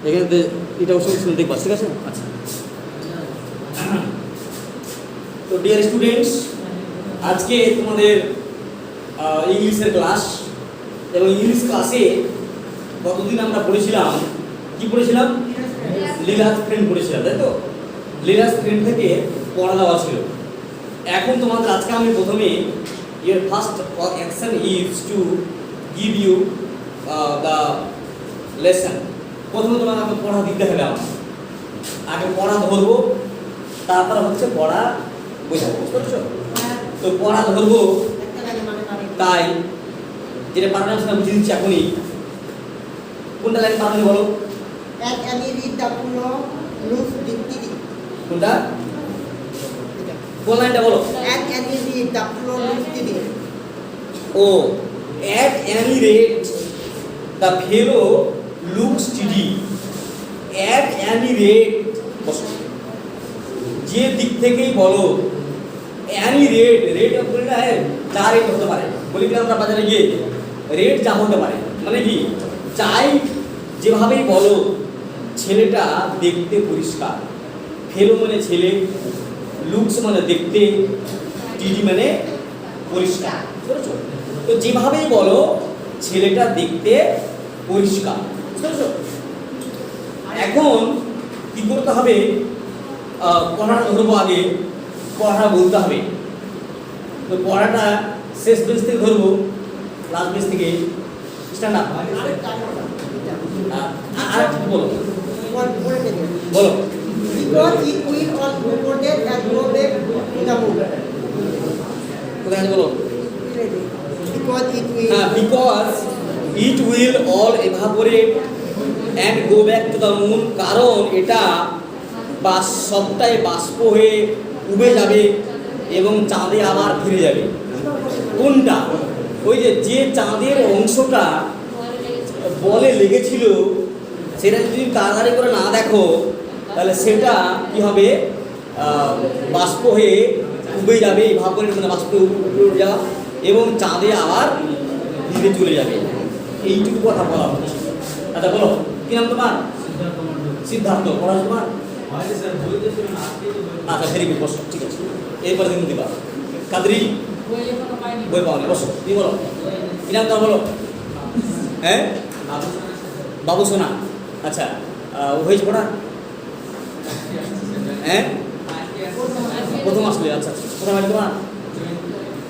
এখানে এটা অবশ্যই শুনে দেখবা, ঠিক আছে? আচ্ছা, তো ডিয়ার স্টুডেন্টস, আজকে তোমাদের ইংলিশের ক্লাস, এবং ইংলিশ ক্লাসে গতদিন আমরা পড়েছিলাম, কি পড়েছিলাম? লীলাস ফ্রেন্ড পড়েছিলাম, তাই তো? লীলাস ফ্রেন্ড থেকে পড়া দেওয়া ছিল। এখন তোমাদের আজকে আমি প্রথমে your first action is to give you the lesson. প্রথমে তোমাকে আমাকে পড়া দিতে হবে। আগে পড়া ধরবো, তারপর হচ্ছে পড়া বোঝাবো, বুঝতে পারছো? তো পড়া ধরবো, তাই যেটা পারবে না সেটা বুঝিয়ে দিচ্ছি এখনই। কোনটা লাইন পারবে বলো? কোনটা? কোন লাইনটা বলো? ও, at any rate the fellow looks steady. At any rate, যে দিক থেকেই বলো, any rate, রেট বলি না, যা রেট হতে পারে, বলি কি আমরা বাজারে গিয়ে রেট যা হতে পারে, মানে কি চাই যেভাবেই বলো, ছেলেটা দেখতে পরিষ্কার। ফেলো মানে ছেলে, লুকস মানে দেখতে, টিডি মানে পরিষ্কার, বুঝতে তো যেভাবেই বলো ছেলেটা দেখতে পরিষ্কার, বুঝতে এখন কি করতে হবে? পড়াটা ধরবো, আগে পড়া বলতে হবে। তো পড়াটা শেষ বেঞ্চ থেকে ধরবো, লাস্ট বেঞ্চ থেকে স্ট্যান্ড আপ। আর একটু বলো, বলো। কোথায় আছে বলো? হ্যাঁ, because it will all evaporate and go back to the moon, কারণ এটা সবটাই বাষ্প হয়ে উবে যাবে এবং চাঁদে আবার ফিরে যাবে। কোনটা? ওই যে চাঁদের অংশটা বলে লেগেছিল, সেটা যদি তাড়াতাড়ি করে না দেখো, তাহলে সেটা কি হবে? বাষ্প হয়ে উবে যাবে, এভাপোরেট মানে বাষ্প উবে যাওয়া, এবং চাঁদে আবার ধীরে চলে যাবে। এইটুকু কথা বলা হচ্ছে। আচ্ছা বলো, কি নাম তোমার? সিদ্ধার্থ। পড়া তোমার? আচ্ছা, ভেরি গুড, বসো, ঠিক আছে। এরপরে দিন দিবা কাদরি, বই পাও না, বসো। তুমি বলো, কি নাম তোমার? বলো। হ্যাঁ, বাবু সোনা। আচ্ছা, হয়েছে পড়া? হ্যাঁ, প্রথম আসলে। আচ্ছা, কোথায় বাড়ি তোমার?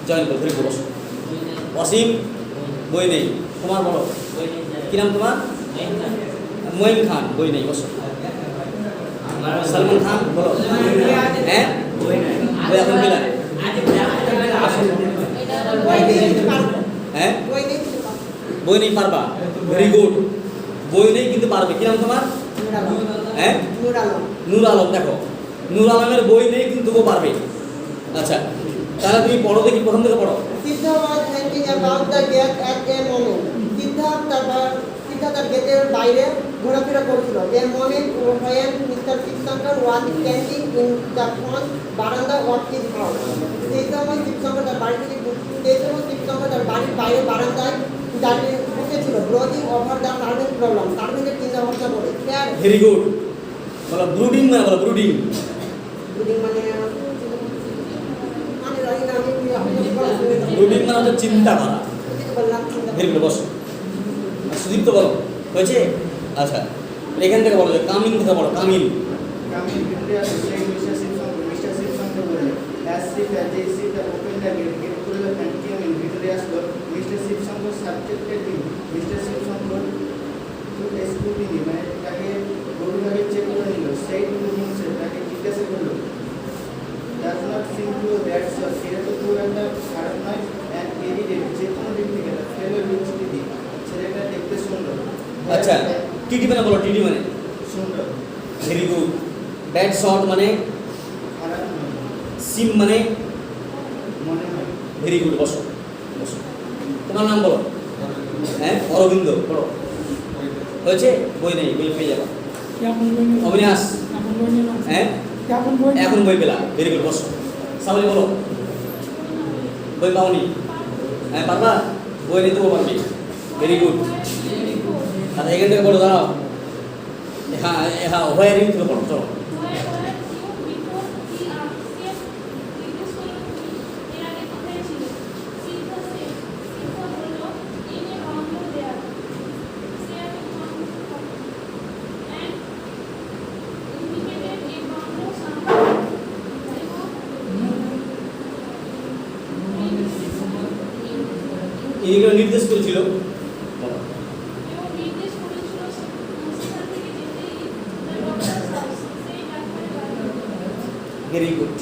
জয়েন করো, ভেরি গুড, বসো। অসীম, বই নেই। তোমার বলো, কি নাম তোমার? মঈন খান, বই নেই, বসো। সলমান খান, বলো। হ্যাঁ, বই এখন পেলা? হ্যাঁ, বই নেই, পারবা? ভেরি গুড, বই নেই কিন্তু পারবে। কি নাম তোমার? হ্যাঁ, নূর আলম। দেখো, নূর আলমের বই নেই কিন্তু ও পারবে। আচ্ছা, তাহলে তুমি পড়ো দেখি, প্রথম থেকে পড়ো। তার গেটের বাইরে ঘোরাফেরা করছিল। Their moment when Mr. Shivshankar was standing in the front veranda of his house. সেই সময় শিবশঙ্কর তার বাড়ি থেকে শিবশঙ্কর তার বাড়ির বাইরে বারান্দায় দাঁড়িয়ে বসেছিল। Brooding over the servant problem, সার্ভেন্টের চিন্তা ভাবনা করে। ভেরি গুড, বলো ব্রুডিং মানে, বলো ব্রুডিং। ব্রুডিং মানে ব্রুডিং মানে হচ্ছে চিন্তা করা। ভেরি গুড, বসো। সুদীপ্ত বলো, হয়েছে? আচ্ছা, এখান থেকে বলো, কামিন কথা বলো। কামিন, আচ্ছা, টিডি মানে বলো। টিডি মানে সুন্দর। Very good. ব্যাড শট মানে? সিম মানে? ভেরি গুড, বসো, বসো। তোমার নাম বলো। হ্যাঁ, অরবিন্দ, পড়ো। হয়েছে? বই নেই, বই পেয়ে যাবা। অবিনাশ, হ্যাঁ, এখন বই পেলা। ভেরি গুড, বসো। সাবলি বলো, বই পাওনি? হ্যাঁ, পারবা? বই নিতে পারবে। Very good. আচ্ছা, এখান থেকে বলো, দাঁড়াও। হ্যাঁ হ্যাঁ হোয়ারিং থেকে পড়ো চলো। এগুলো নির্দেশ করেছিল বলো। Very good.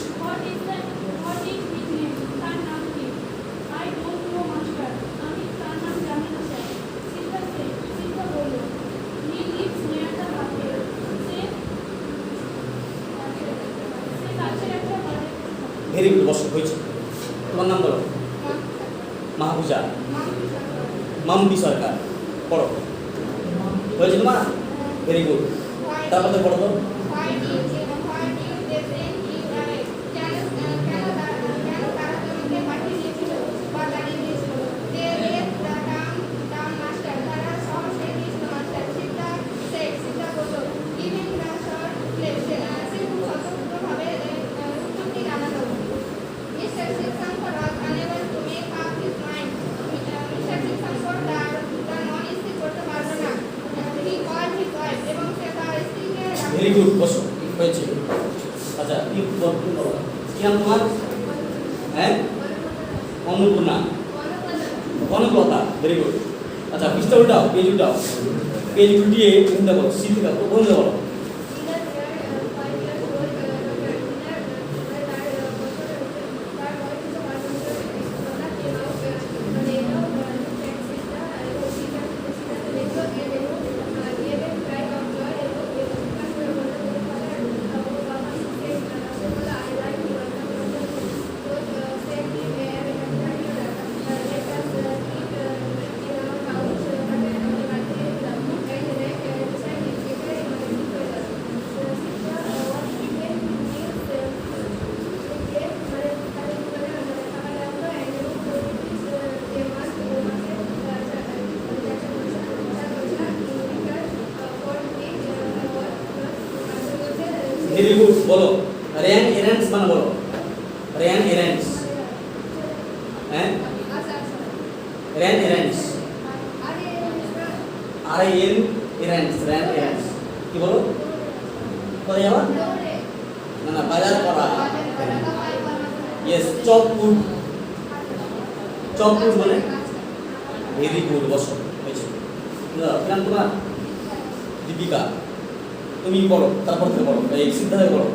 ভেরি গুড, বসো হয়েছে। তোমার নাম বলো। মাহবুজা মামদি সরকার, পড়ো। হয়েছে তোমার? Very good. তারপরে পড়ো তো। ভেরি গুড, বসো হয়েছে। আচ্ছা কি বলো, কি নাম তোমার? হ্যাঁ অন্নপূর্ণা বনলতা, ভেরি গুড। আচ্ছা পৃষ্ঠা উল্টাও, পেজ উল্টাও, পেজ উল্টিয়ে কোনটা বলো, সি থেকে কোনটা বলো। ভেরি গুড, বলো র্যান এরেন্টস মানে বলো, র্যান এরেন্টস। হ্যাঁ র্যান এরেন্টস, RAN এরেন্টস, র্যান এরেন্টস কি বলো? কোথায় যাওয়া? না না বাজার করা। Yes, chop food, chop food মানে। ভেরি গুড, বসো হয়েছে। নাম তোমার? দীপিকা। তুমি বলো, তারপর থেকে বলো, এই সিদ্ধার্থ বলো।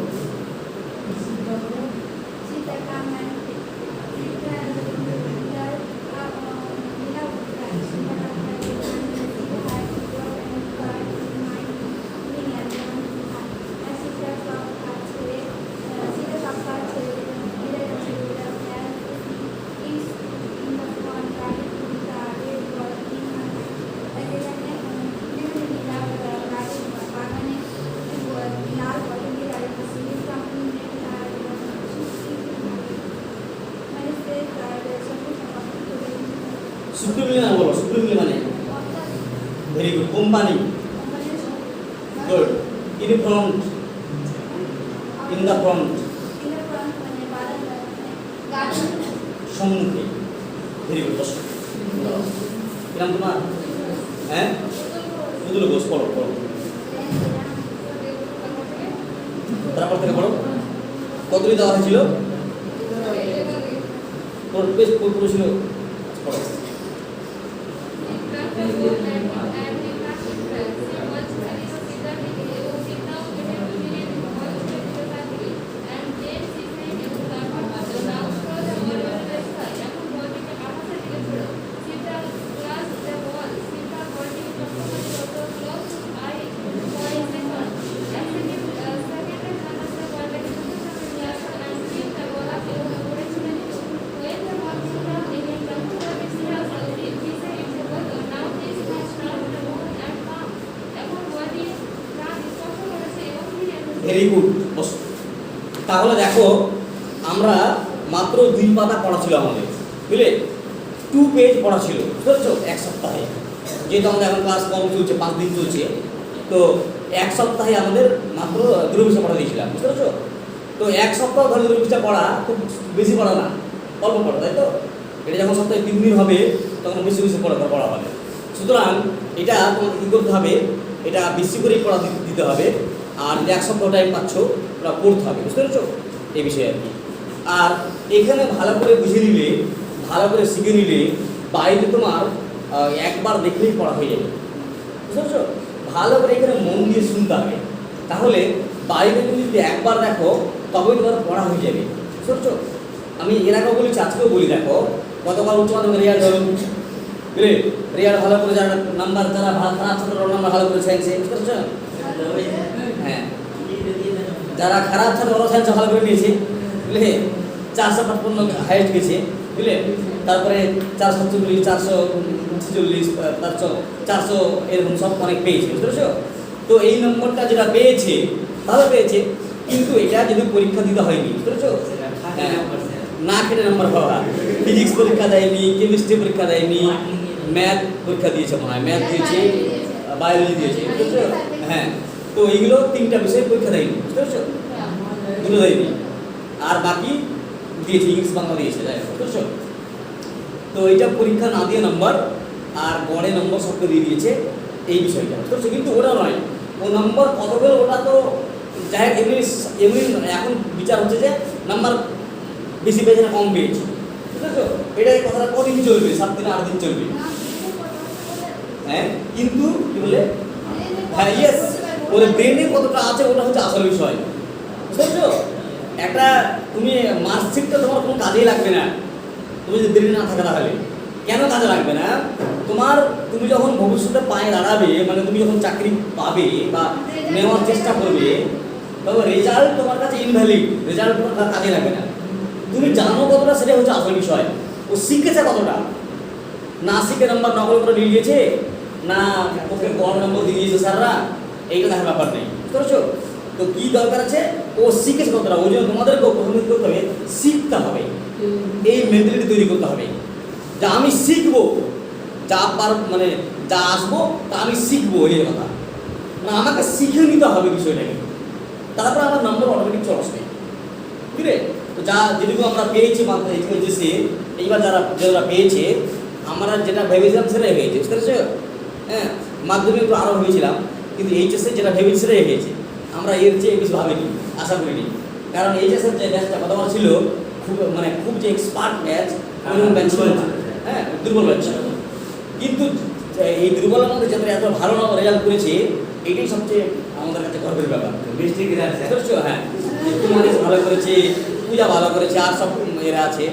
সুপ্রিমলি না বলো, সুপ্রিমলি মানে। Very good, company. Good, in front, in the front, সম্মুখে। ভেরি গুড, বসো। কিরাম তোমার? হ্যাঁ পুতুল ঘোষ, পড়ো পড়ো। তারপর থেকে পড়ো। কতটি দেওয়া হয়েছিল? বেশ পড়েছিল, পড়ো। ভেরি গুড, বসো। তাহলে দেখো আমরা মাত্র 2 পাতা পড়া ছিল আমাদের, বুঝলে? 2 পেজ পড়া ছিল, বুঝছো? এক সপ্তাহে, যেহেতু আমাদের এখন ক্লাস কম চলছে, 5 দিন চলছে, তো এক সপ্তাহে আমাদের মাত্র 2 পৃষ্ঠা পড়া দিয়েছিলাম, বুঝতে পারছো? তো এক সপ্তাহ ধরে 2 পৃষ্ঠা পড়া খুব বেশি পড়া না, অল্প পড়া, তাই তো? এটা যখন সপ্তাহে 3 দিন হবে তখন বেশি বেশি পড়া হবে। সুতরাং এটা তোমাকে কী করতে হবে, এটা বেশি করেই পড়া দিতে হবে। আর যে এক সপ্তাহ টাইম পাচ্ছ ওটা পড়তে হবে, বুঝতে পেরেছো? এই বিষয়ে আর কি। আর এখানে ভালো করে বুঝে নিলে, ভালো করে শিখে নিলে বাইরে তোমার একবার দেখলেই পড়া হয়ে যাবে, বুঝতে পারছো? ভালো করে এখানে মন দিয়ে শুনতে হবে, তাহলে বাইরে তুমি যদি একবার দেখো তবেই তোমার পড়া হয়ে যাবে, বুঝতে পারছো? আমি এর আগেও বলেছি, আজকেও বলি, দেখো গতকাল উচ্চ মাধ্যমিক রেজাল্ট হলো, বুঝলে? রেজাল্ট ভালো করে যারা নাম্বার, যারা খারাপ ছাত্র নাম্বার ভালো করে সায়েন্সে, বুঝতে পারছো? হ্যাঁ, যারা খারাপ ছাত্র ওরা সায়েন্সে ভালো করে নিয়েছে, বুঝলে? 455 হাইস্ট গেছে, বুঝলে? তারপরে 440, 446, 400 এরকম সব অনেক পেয়েছে, বুঝতে পারছো? তো এই নম্বরটা যেটা পেয়েছে ভালো পেয়েছে, কিন্তু এটা যদি পরীক্ষা দিতে হয়নি, বুঝতে পারছো? না খেটে নাম্বার পাওয়া, ফিজিক্স পরীক্ষা দেয়নি, কেমিস্ট্রি পরীক্ষা দেয়নি, ম্যাথ পরীক্ষা দিয়েছে মনে হয়, ম্যাথ দিয়েছে, বায়োলজি দিয়েছে, বুঝতে পারছো? হ্যাঁ, তো এইগুলো 3টা বিষয়ে পরীক্ষা দেয়নি, বুঝতে পারছো? দুটো দেয়নি, আর বাকি দিয়েছে, ইংলিশ বাংলা দিয়েছে, যাই হোক, বুঝতে পারছো? তো এটা পরীক্ষা না দিয়ে নাম্বার আর গড়ে নম্বর সবকে দিয়ে দিয়েছে, এই বিষয়টা, বুঝতে পারছো? কিন্তু ওটা নয়, ও নম্বর কত পেল ওটা তো যাই হোক, এমনি এখন বিচার হচ্ছে যে নাম্বার বেশি পেয়েছে না কম পেয়েছে, বুঝতে পারছো? এটাই কথাটা কদিন চলবে, 7 দিন 8 দিন চলবে। হ্যাঁ, কিন্তু কি বলে, হ্যাঁ ইয়েস, ওর ব্রেনে কতটা আছে ওটা হচ্ছে আসল বিষয়, বুঝতে পারছো? একটা তুমি মার্কশিটটা তোমার কোনো কাজেই লাগবে না তুমি যদি ব্রেনে না থাকে, তাহলে কেন কাজে লাগবে না? তুমি যখন ভবিষ্যতে পায়ে দাঁড়াবে, মানে তুমি যখন চাকরি পাবে বা নেওয়ার চেষ্টা করবে, তবে রেজাল্ট তোমার কাছে ইনভ্যালিড, রেজাল্ট তোমার কাজে লাগবে না। তুমি জানো কতটা সেটা হচ্ছে আসল বিষয়, ও শিখেছে কতটা, না শিখে নাম্বার নকল করে নিয়ে গিয়েছে, না ওকে কম নম্বর দিয়ে দিয়েছে স্যাররা, এইটা দেখার ব্যাপার নেই, বুঝতে পারছো? তো কী দরকার আছে, ও শিখেছে কতটা, ওই জন্য তোমাদেরকেও প্রথমে করতে হবে, শিখতে হবে, এই মেন্টালিটি তৈরি করতে হবে যে আমি শিখবো, মানে যা আসবো তা আমি শিখবো, এই কথা না, আমাকে শিখে নিতে হবে বিষয়টাকে, তারপর আমার নম্বর অটোমেটিক চলে আসবে, বুঝলে? তো যেটুকু আমরা পেয়েছি এইচএসে, এইবার যারা পেয়েছে, আমরা যেটা ভেবেছিলাম সেটাই হয়েছে, বুঝতে পারছো? হ্যাঁ, মাধ্যমিক তো আরও ভেবেছিলাম, কিন্তু এইচএসে যেটা ভেবেছি সেটাই হয়েছে, আমরা এর চেয়ে বেশি ভাবিনি, আশা করিনি। কারণ এইচএসের যে ব্যাচটা কথা বলা ছিল, খুব যে এক্সপার্ট ব্যাচ, ওইরকম ব্যাচ ছিল না, হ্যাঁ, দুর্বল ব্যাচ ছিল। কিন্তু এই দুর্বলের মধ্যে যাদের এত ভালো রেজাল্ট করেছে, এটাই সবচেয়ে আমাদের কাছে গর্বের ব্যাপার, হ্যাঁ, তোমাদের ভালো করেছে, পূজা ভালো করেছে, আর সব এরা আছে,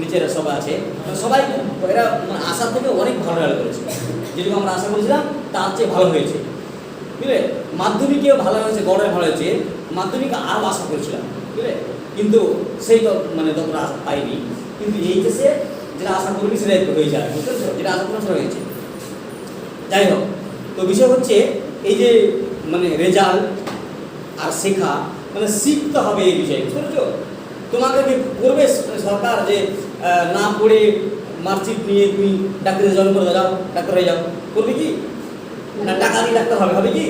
নিচের সব আছে, সবাই এরা আশার থেকে অনেক ভালো রেজাল্ট করেছে, যেটুকু আমরা আশা করেছিলাম তার চেয়ে ভালো হয়েছে, বুঝলে? মাধ্যমিকেও ভালো হয়েছে, গড়ে ভালো হয়েছে, মাধ্যমিকে আরও আশা করেছিলাম, বুঝলে? কিন্তু সেই তো মানে ততটা আশা পাইনি, কিন্তু এইচএসে যেটা আশা করিনি সেটাই হয়ে যায়, বুঝতে পারছো? যেটা আশা করি সেটা হয়েছে। যাই হোক, তো বিষয় হচ্ছে এই যে মানে রেজাল্ট আর শেখা, মানে শিখতে হবে এই বিষয়ে, বুঝতে পারছো? তোমাকে কি করবে সরকার যে না পড়ে মার্কশিট নিয়ে তুমি ডাক্তারি জয়েন করে যাও, ডাক্তার হয়ে যাও, করবে কি? না টাকা দিয়ে ডাক্তার হবে কি?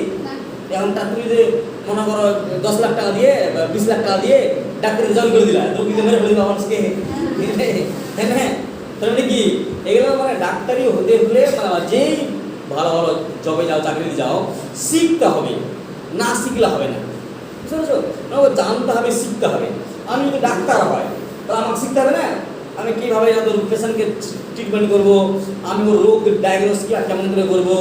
এখন তুমি যে মনে করো 10 লাখ টাকা দিয়ে 20 লাখ টাকা দিয়ে ডাক্তারি জয়েন করে দিলা, রোগীকে মেরে ফেলে দিবা মানুষকে, হ্যাঁ, তাহলে কি এগুলো মানে ডাক্তারি হতে হলে মানে যেই ভালো ভালো জবে যাও, চাকরিতে যাও, শিখতে হবে, না শিখলে হবে না, বুঝতে পারছো? জানতে হবে, শিখতে হবে। আমি যদি ডাক্তার হয় তাহলে আমাকে শিখতে হবে না, আমি কীভাবে পেশেন্টকে ট্রিটমেন্ট করবো, আমি ওর রোগ ডায়াগনোস কেমন করে করবো,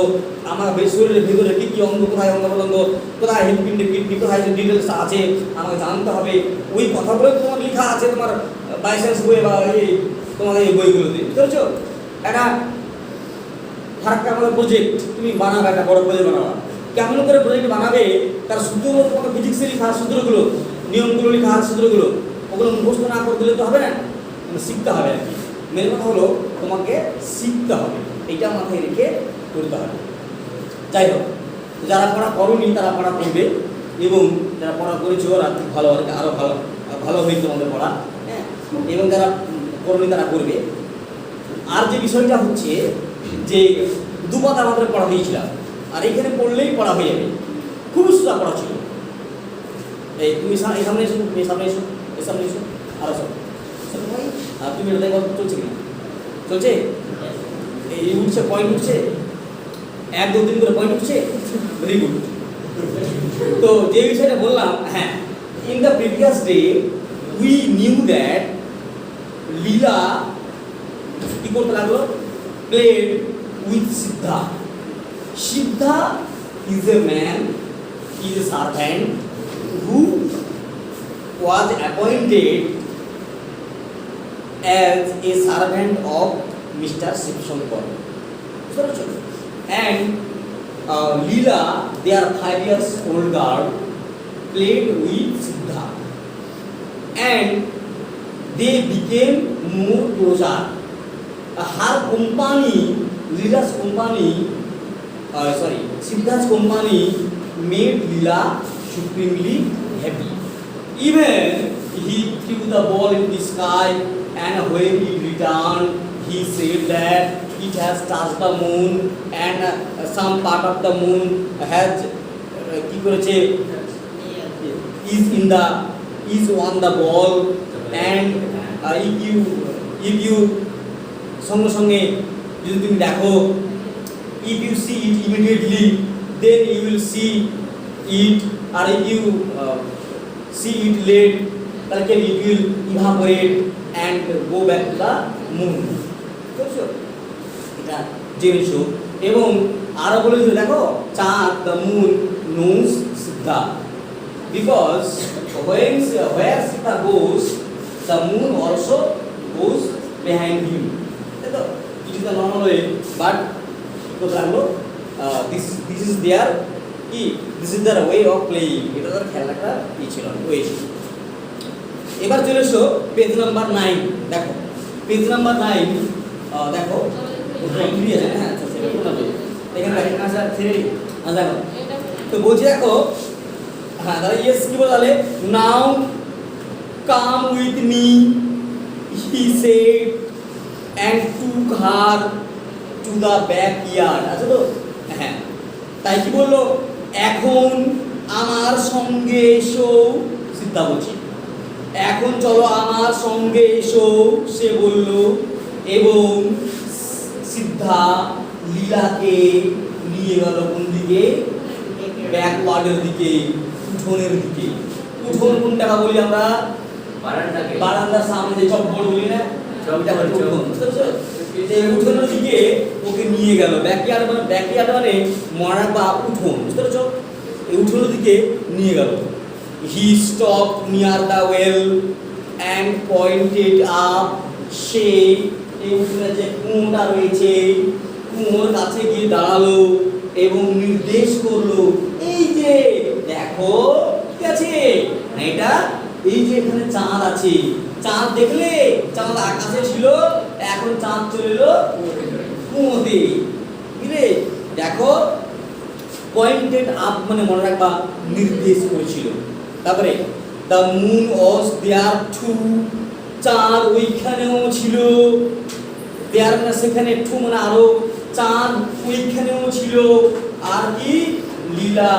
আমার শরীরের ভিতরে কী কী অঙ্গ, কোথায় অঙ্গ প্রত্যঙ্গ, কোথায় হৃদপিণ্ডে কিডনি, কোথায় ডিটেলস আছে আমাকে জানতে হবে। ওই কথাগুলো তোমার লেখা আছে তোমার বাইসেন্স বই বা এই তোমাদের এই বইগুলোতে, বুঝতে পারছো? একটা ফারাক্কা আমাদের প্রজেক্ট তুমি বানাবে, একটা বড় প্রজেক্ট বানাবা, কেমন করে প্রজেক্ট বানাবে তার সূত্রগুলো তোমাকে ফিজিক্সে লেখা সূত্রগুলো, নিয়মগুলো লেখা সূত্রগুলো, ওগুলো মুখস্থ না করে দিলে তো হবে না, শিখতে হবে আর কি। মেন কথা হলো তোমাকে শিখতে হবে, এইটা মাথায় রেখে করতে হবে। যাই হোক, যারা পড়া করোনি তারা পড়া করবে, এবং যারা পড়া করেছে ওরা ভালো আরও ভালো হয়ে তোমাদের পড়া, হ্যাঁ, এবং যারা করোনি তারা করবে। আর যে বিষয়টা হচ্ছে যে 2 পাতা আমাদের পড়া দিয়েছিলাম, আর এখানে পড়লেই পড়া হয়ে যাবে, খুব সোজা পড়া ছিল। এই তুমি এই সামনে এসো, তুমি এই সামনে এসো, এই সামনে এসো, আর আসো। আর তুমি এটা দেখো চলছে কিনা, চলছে? এই উঠছে, পয়েন্ট উঠছে, 1 2 3 করে পয়েন্ট উঠছে, ভেরি গুড। তো যে বিষয়টা বললাম, হ্যাঁ, in the previous day we knew that Leela কি করতে লাগলো, played with Siddha. Siddha is a man, is a servant who was appointed as a servant of Mr. Shivshankar. And Leela, their 5 years old girl, played with Siddha, and they became more closer. Her company, Leela's company, Siddha's company made Leela supremely happy. Even he threw the ball into the sky, and when it returned, he said that it has touched the moon, and some part of the moon has is on the ball, and if you সঙ্গে সঙ্গে যদি তুমি দেখো, if you see it immediately, then you will see it, or if you see it late, তাহলে it will evaporate and go back to the moon. বুঝছো? এটা জিনিস। এবং আরো বলে দিল, দেখো, চাঁদ, the moon knows Siddha, because where Siddha goes, the moon also goes behind him. So it is the normal way, but this is their this is their way of playing. এটা তার খেলাটা কি ছিল, ওই ছিল। এবার চলে এসো পেজ নাম্বার 9। দেখো পেজ নাম্বার 9, দেখো দেখো তো বলছি, দেখো, হ্যাঁ তাহলে ইয়েস কি বলে, now come with me, he said, and took her to the backyard. আচ্ছা তো, হ্যাঁ, তাই কি বললো, এখন আমার সঙ্গে এসো, সিদ্ধা বলছি, এখন চলো আমার সঙ্গে এসো, সে বলল। এবং সিদ্ধা লীলাকে নিয়ে গেল কোন দিকে, ব্যাকওয়ার্ডের দিকে, উঠোনের দিকে। উঠোন কোনটাকে বলি আমরা, বারান্দার সামনে যে চপ্পল বলি না, উঠোনের দিকে ওকে নিয়ে গেল। ব্যাকইয়ার্ড মানে মরা বা উঠোন, বুঝতে পেরেছ? এই উঠোনের দিকে নিয়ে গেল। He stop near the well and pointed up. সে এই উঠোনে যে কুয়োটা রয়েছে, কুয়োর কাছে গিয়ে দাঁড়ালো এবং নির্দেশ করলো, এই যে দেখো, ঠিক আছে, এটা এই যে এখানে চাঁদ আছে, চাঁদ দেখলে, চাঁদ আকাশে ছিল, এখন চাঁদ চলে এলো কুয়োতে, বুঝলে? দেখো, পয়েন্টেড আপ মানে মনে রাখবা নির্দেশ করেছিল। তারপরে the moon was there too, চাঁদ ওইখানেও ছিল। দেয়ার মানে সেখানে, টু মানে আরো, চাঁদ ওইখানেও ছিল। আর কি, লীলা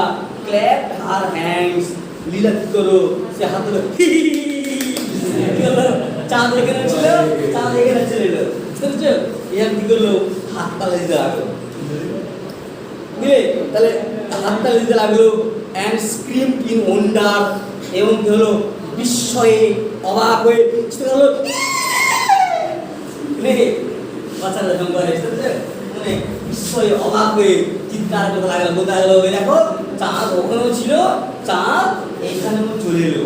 ক্ল্যাপড হার হ্যান্ডস, লীলা কি করো, সে হাত ধরে চাঁদ এখানে ছিল, চাঁদ এখানে চলে এলো, বুঝতে এর কি করলো, হাত তালে দিতে লাগলো, বুঝলে? তাহলে হাত তালে দিতে লাগলো, অ্যান্ড স্ক্রিম ইন ওয়ান্ডার, এবং কি হলো, বিস্ময়ে অবাক হয়ে চিৎকার হলো, বাচ্চারা যখন করে, মানে বিস্ময়ে অবাক হয়ে চিৎকার করতে লাগলো, বলতে লাগলো, দেখো, চাঁদ ওখানেও ছিল, চাঁদ এখানেও চলে এলো।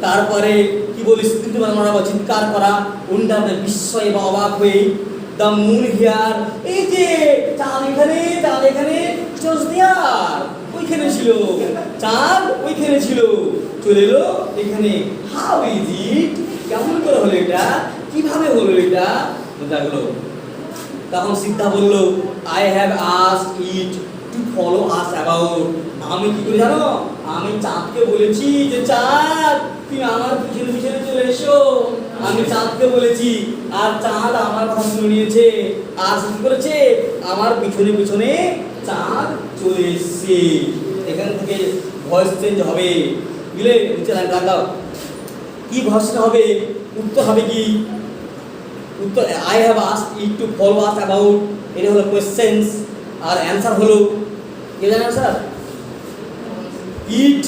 তারপরে কি বলিস, কিন্তু আমরা চিৎকার করা, ওন্ডার বিস্ময়ে বা অবাক হয়ে, দ্য মুন হিয়ার, এই যে চাঁদ এখানে, চাঁদ এখানে, ওইখানে ছিল, চাঁদ ওইখানে ছিল, চলে এলো এখানে। হাউ ইজ ইট, কেমন করে হলো এটা, কিভাবে হলো এটা, বোঝা গেল। তখন সিদ্ধা বলল, I have asked it to follow us about. আমি কি করে জানো, আমি চাঁদকে বলেছি যে চাঁদ তুমি আমার পিছনে পিছনে চলে এসো, আমি চাঁদকে বলেছি, আর চাঁদ আমার কথা শুনে নিয়েছে, আর কি করেছে, আমার পিছনে পিছনে চাঁদ চলে এসছে। এখান থেকে ভয়েস চেঞ্জ হবে, বুঝলে? নিচে লাইন দাও, কি ভয়েসটা হবে? উত্তর হবে কি? উত্তর I have asked it to follow us about, এটা হলো কোয়েশ্চেন্স, আর অ্যান্সার হলো, কে জানে sir? It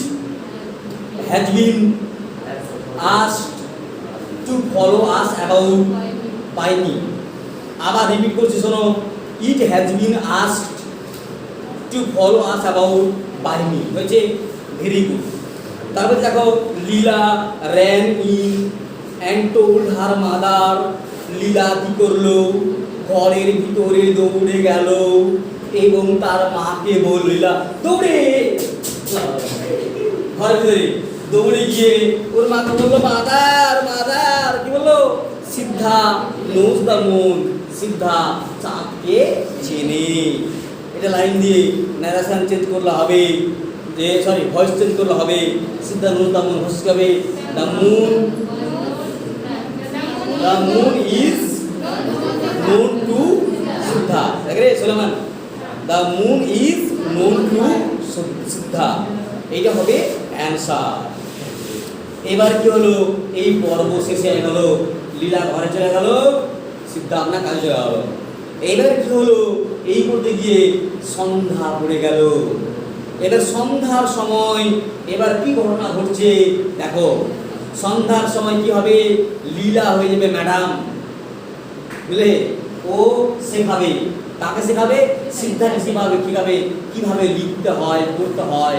has been asked to follow us about by me. আবার রিপিট করছি, শোনো, it has been asked to follow us about by me, হয়েছে? Very good. তারপরে দেখো, Leela ran in and told her mother, Leela কি করলো? ঘরের ভিতরে দৌড়ে গেল এবং তার মাকে বলল, লীলা দৌড়ে ঘরের ভিতরে দৌড়ে গিয়ে ওর মাকে বললো, মাদার মাদার, কি বললো? সিদ্ধা নোজ দ্য মুন, সিদ্ধা চাঁদকে চেনে। এটা লাইন দিয়ে ন্যারেশন চেঞ্জ করলে হবে, যে সরি ভয়েস চেঞ্জ করলে হবে। সিদ্ধা নোজ দ্য মুন, ভয়েস হবে the moon, the moon is known to Siddha. Agree, Solomon? The moon is known to Siddha. এইটা হবে অ্যান্সার। এবার কি হলো? এই পর্ব শেষে হয়ে গেল, লীলা ঘরে চলে গেল, সিদ্ধা আপনার কাজে চলে গেল। এবার কি হলো? এই করতে গিয়ে সন্ধ্যা পড়ে গেল। এবার সন্ধ্যার সময় এবার কি ঘটনা ঘটছে দেখো। সন্ধ্যার সময় কি হবে? লীলা হয়ে যাবে ম্যাডাম, বুঝলে? ও শেখাবে, তাকে শেখাবে, সিদ্ধাকে শেখাবে কিভাবে কিভাবে লিখতে হয়, পড়তে হয়।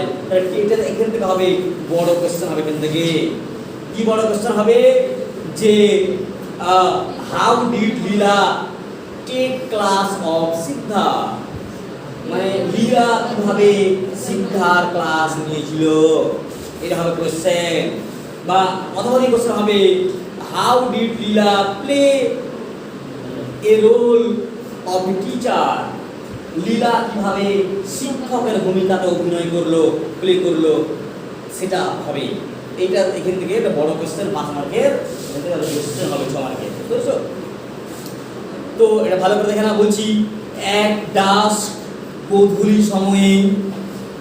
এটা এখান থেকে হবে বড় কোয়েশ্চেন হবে। এখান থেকে কি বড় কোয়েশ্চেন হবে? যে how did Leela take class of Siddha, মানে লীলা কিভাবে সিদ্ধার ক্লাস নিয়েছিল, এটা হবে কোয়েশ্চেন। বা অথবা কোশ্চেন হবে, how did Leela play a role of teacher, Leela কিভাবে শিক্ষকের ভূমিকাতে অভিনয় করলো, প্লে করলো, সেটা হবে। এইটা এখান থেকে একটা বড় কোয়েশ্চেন, 5 মার্কের কোয়েশ্চেন হবে, 6 মার্কের, বুঝছো? তো এটা ভালো করে দেখে না, বলছি এক ডাস গোধূলি সময়ে,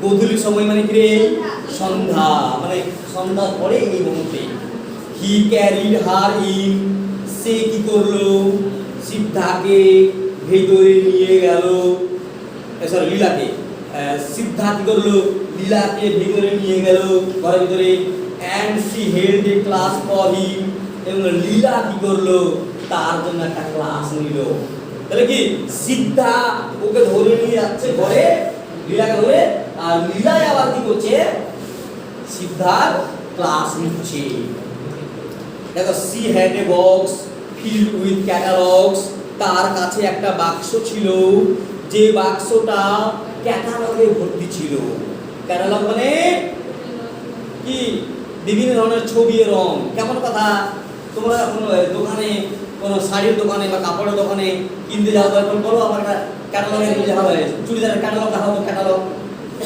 গোধূলি সময় মানে কি রে? সন্ধ্যা, মানে সন্ধ্যার পরে এই মুহূর্তে। হি ক্যারিড হার ইন, সে কি করলো? সিদ্ধাকে ভেতরে নিয়ে গেল, সরি লীলাকে, সিদ্ধা কি করলো? লীলাকে ভেতরে নিয়ে গেল ঘরের ভিতরে। And she held a class for him, এবং লীলা কি করলো? তার জন্য একটা ক্লাস নিল। তাহলে কি সিদ্ধা ওকে ধরে নিয়ে যাচ্ছে ঘরে, লীলাকে ধরে, আর লীলাই আবার কি করছে? সিদ্ধার ক্লাস নিচ্ছে। দেখো, she had a box filled with catalogues, তার কাছে একটা বাক্স ছিল, যে বাক্সটা ক্যাটালগে ভর্তি ছিল। ক্যাটালগ মানে কি? বিভিন্ন ধরনের ছবি, রং। কেমন কথা? তোমরা কোনো দোকানে, কোনো শাড়ির দোকানে বা কাপড়ের দোকানে কিনতে যাও, তখন বলো আমার একটা ক্যাটালগের কি দেখা হয়? চুড়িদারের ক্যাটালগ দেখাবো। ক্যাটালগ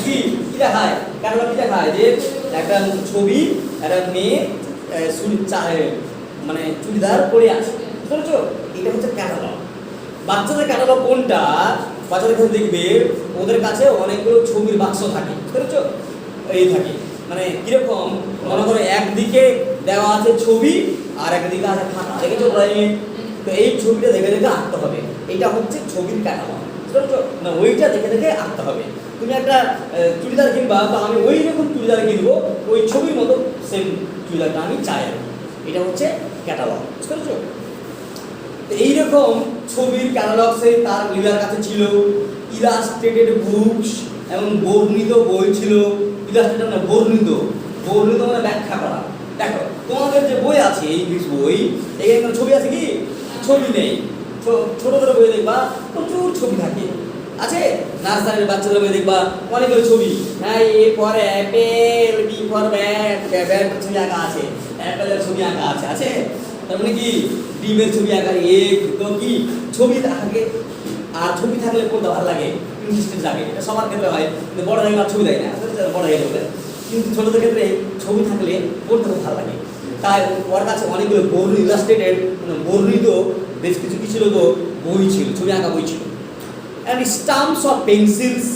কি কি দেখায়? ক্যাটালগ কি দেখায়? যে একটা ছবি, একটা মেয়ে মানে চুড়িদার পরে আছে, বুঝছো? এটা হচ্ছে ক্যাটালগ। বাচ্চাদের ক্যাটালগ কোনটা? বাচ্চাদের কাছে দেখবে ওদের কাছে অনেকগুলো ছবির বাক্স থাকে, বুঝছো? এই থাকে, মানে কিরকম? মনে করো একদিকে দেওয়া আছে ছবি আর একদিকে আছে খাতা, দেখেছো ড্রয়িংয়ে? তো এই ছবিটা দেখে দেখে আঁকতে হবে। এটা হচ্ছে ছবির ক্যাটালগ, বুঝছো? না ওইটা দেখে দেখে আঁকতে হবে। তুমি একটা চুড়িদার কিনবা, তো আমি ওই রকম চুড়িদার কিনবো, ওই ছবির মতো সেম চুড়িদারটা আমি চাই। এটা হচ্ছে ক্যাটালগ, বুঝছো? তো এইরকম ছবির ক্যাটালগ সে তার লীলার কাছে ছিল। ইলাস্ট্রেটেড বুকস, এবং বর্ণিত বই ছিল। ইলাস্ট্রেটেড মানে বর্ণিত, বর্ণিত মানে ব্যাখ্যা করা। দেখো তোমাদের যে বই আছে, ইংলিশ বই, এখানে ছবি আছে কি? ছবি নেই। ছোট ছোট বই দেখবা প্রচুর ছবি থাকে, আছে? নার্সারির বাচ্চাদের বই দেখবা অনেকগুলো ছবি। হ্যাঁ, A for apple, B for bat, ব্যাটের ছবি আঁকা আছে, অ্যাপেলের ছবি আঁকা আছে, আছে? তার মানে কি? ডিমের ছবি আঁকা। এগ তো কি ছবি থাকে, আর ছবি থাকলে পড়তে ভালো লাগে, ইন্টারেস্টিং লাগে। এটা সবার ক্ষেত্রে হয়, কিন্তু বড় হয়ে গেলে ছবি দেয় না, বড় হয়ে গেলে। কিন্তু ছোটদের ক্ষেত্রে ছবি থাকলে পড়তে খুব ভালো লাগে। তাই ওর কাছে অনেকগুলো বর্ণিত, ইলাস্ট্রেটেড মানে বর্ণিত বেশ কিছু কি ছিল? তো বই ছিল, ছবি আঁকা বই ছিল। অ্যান্ড স্টাম্পস অফ পেন্সিলস,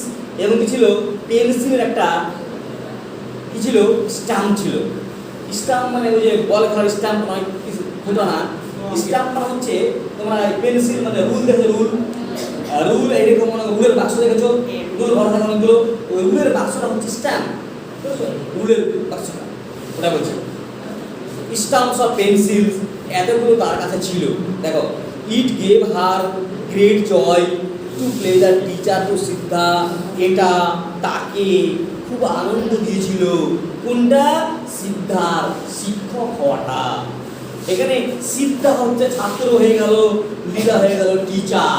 এবং কি ছিল পেন্সিলের একটা কি ছিল স্ট্যাম্প ছিল। স্ট্যাম্প মানে ওই যে বল খেলার স্ট্যাম্প নয়, কিছু হতো না। স্ট্যাম্প মানে হচ্ছে তোমরা পেন্সিল মানে রুল দেখো, রুল এরকম মনে রুলের বাক্স দেখেছো, রুল ভরা থাকে অনেকগুলো, ওই রুলের বাক্সটা হচ্ছে স্ট্যাম্প, বুঝছো? রুলের বাক্সটা ওটা বলছে। স্ট্যাম্পস অফ পেন্সিলস এতগুলো তার কাছে ছিল। দেখো, it gave her great joy to play the teacher to Siddha, এটা তাকে খুব আনন্দ দিয়েছিল। কোনটা? সিদ্ধার শিক্ষক হওয়াটা। এখানে সিদ্ধা হচ্ছে ছাত্র হয়ে গেল, লীলা হয়ে গেল টিচার।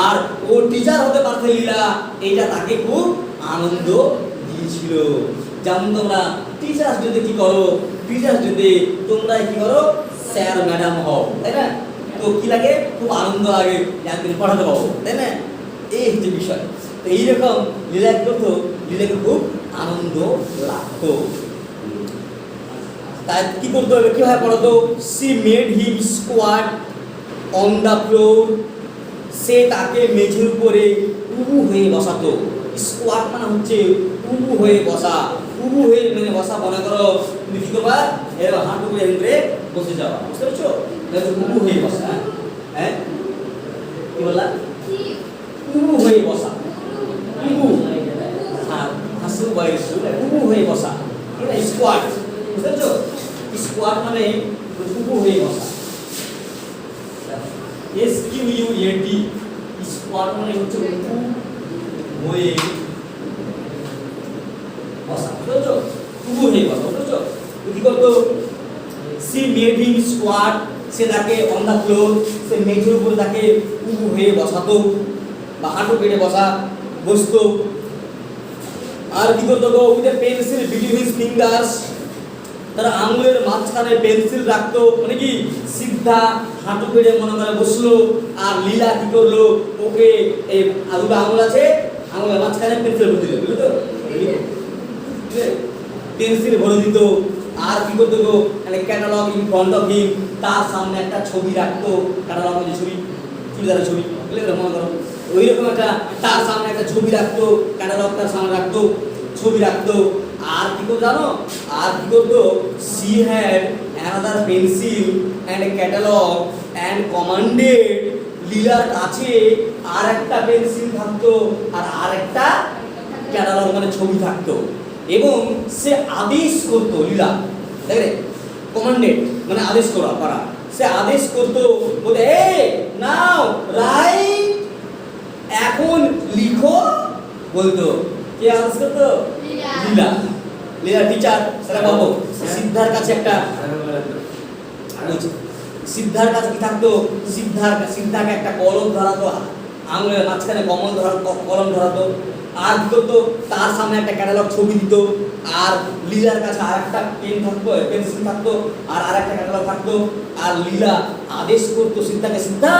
আর ও টিচার হতে পারছে লীলা, এটা তাকে খুব আনন্দ দিয়েছিল। যেমন তোমরা টিচার্স ডেতে কি করো? টিচার্স ডেতে তোমরা কি করো? স্যার ম্যাডাম হও, তাই না? তো কি লাগে? খুব আনন্দ লাগে, একদিন পড়াতে পাবো, তাই না? এই হচ্ছে বিষয়। তো এইরকম লীলা কি করতো? লীলাকে খুব আনন্দ লাগতো। তাই কি করতে হবে? কিভাবে পড়াতো? She made him squat on the floor, সে তাকে মেঝের উপরে উবু হয়ে বসাতো। স্কোয়াড মানে হচ্ছে উবু হয়ে বসা। উবু হয়ে মানে বসা, মনে করো তুমি কি করবা? এবার হাঁটু করে বসে যাওয়া, বুঝতে পারছো? উবু হয়ে বসা। হ্যাঁ, কি বললা? উবু হয়ে বসা, উবু, হ্যাঁ হাসু বয়স, উবু হয়ে বসা, স্কোয়াড, বুঝতে পারছো? স্কোয়াড মানে উবু হয়ে বসা। SQUAD, স্কোয়াড মানে হচ্ছে উবু হয়ে বসা, বুঝছো? উবু হয়ে বসা, বুঝছো? কি করতো? সি মেড হিম স্কোয়াড, সে তাকে অন দ্য ফ্লোর, সে মেঝের উপরে তাকে উবু হয়ে বসাতো বা হাঁটু পেটে বসতো। আর কি করতো? With a pencil between his fingers, তারা আঙুলের মাঝখানে পেন্সিল রাখতো। মানে কি? সিদ্ধা হাঁটু পেড়ে মনে করে বসলো, আর লীলা কি করলো? ওকে এই দুটো আঙুল আছে, আঙুলের মাঝখানে পেন্সিল ভরে দিল, বুঝলো তো? পেন্সিল ভরে দিত। আর কি করতো গো? মানে catalogue in front of him, তার সামনে একটা ছবি রাখতো। ক্যাটালগ যে ছবি, চুড়িদারের ছবি, বুঝলে? মনে করো ওই রকম একটা তার সামনে একটা ছবি রাখতো, ক্যাটালগ তার সামনে রাখতো, ছবি রাখতো। আর কি করতো জানো? আর কি করতো? She had another pencil and catalogue and commanded, লীলার কাছে আর একটা পেন্সিল থাকতো আর একটা ক্যাটালগ মানে ছবি থাকতো, এবং সে আদেশ করতো। লীলা দেখলে, কমান্ডেড মানে আদেশ করা। সে আদেশ করতো, বলে এই নাও রাইট, এখন লিখো বলতো। কে আদেশ করতো? লীলা। লীলা টিচার। সেটা বাবু সিদ্ধার কাছে একটা সিদ্ধার কাছে কি থাকতো? সিদ্ধাকে একটা কলম ধরাতো, আঙুলের মাঝখানে কলম ধরাতো। আর কি করতো? তার সামনে একটা ক্যাটালগ ছবি দিত। আর লীলার কাছে আর একটা পেন থাকতো, পেন্সিল থাকতো, আর একটা ক্যাটালগ থাকতো। আর লীলা আদেশ করতো সিদ্ধাকে, সিদ্ধা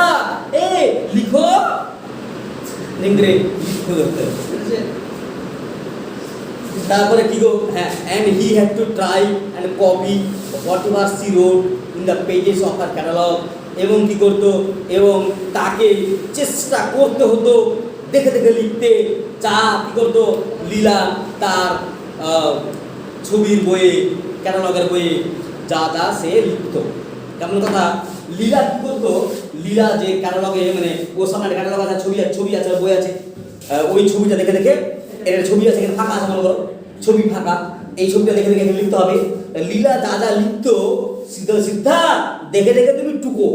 এ লিখো, লিখে লিখতে। তারপরে কি গো? হ্যাঁ, and he had to try and copy whatever she wrote in the pages of her catalog, এবং কি করতো? এবং তাকে চেষ্টা করতে হতো দেখে দেখে লিখতে। যা কি করতো? লীলা তার ছবির বইয়ে, ক্যাটালগের বইয়ে যা যা সে লিখতো। কেমন কথা? লীলা কি করতো? লীলা যে ক্যাটালগে মানে ওর সামনে ক্যাটালগ আছে, ছবি আছে, বই আছে, ওই ছবিটা দেখে দেখে, এর ছবি আছে এখানে ফাঁকা আছে, মনে করো ছবি ফাঁকা, এই ছবিটা দেখে দেখে লিখতে হবে। লীলা যা যা লিখতো সিদ্ধা দেখে দেখে তুমি টুকো,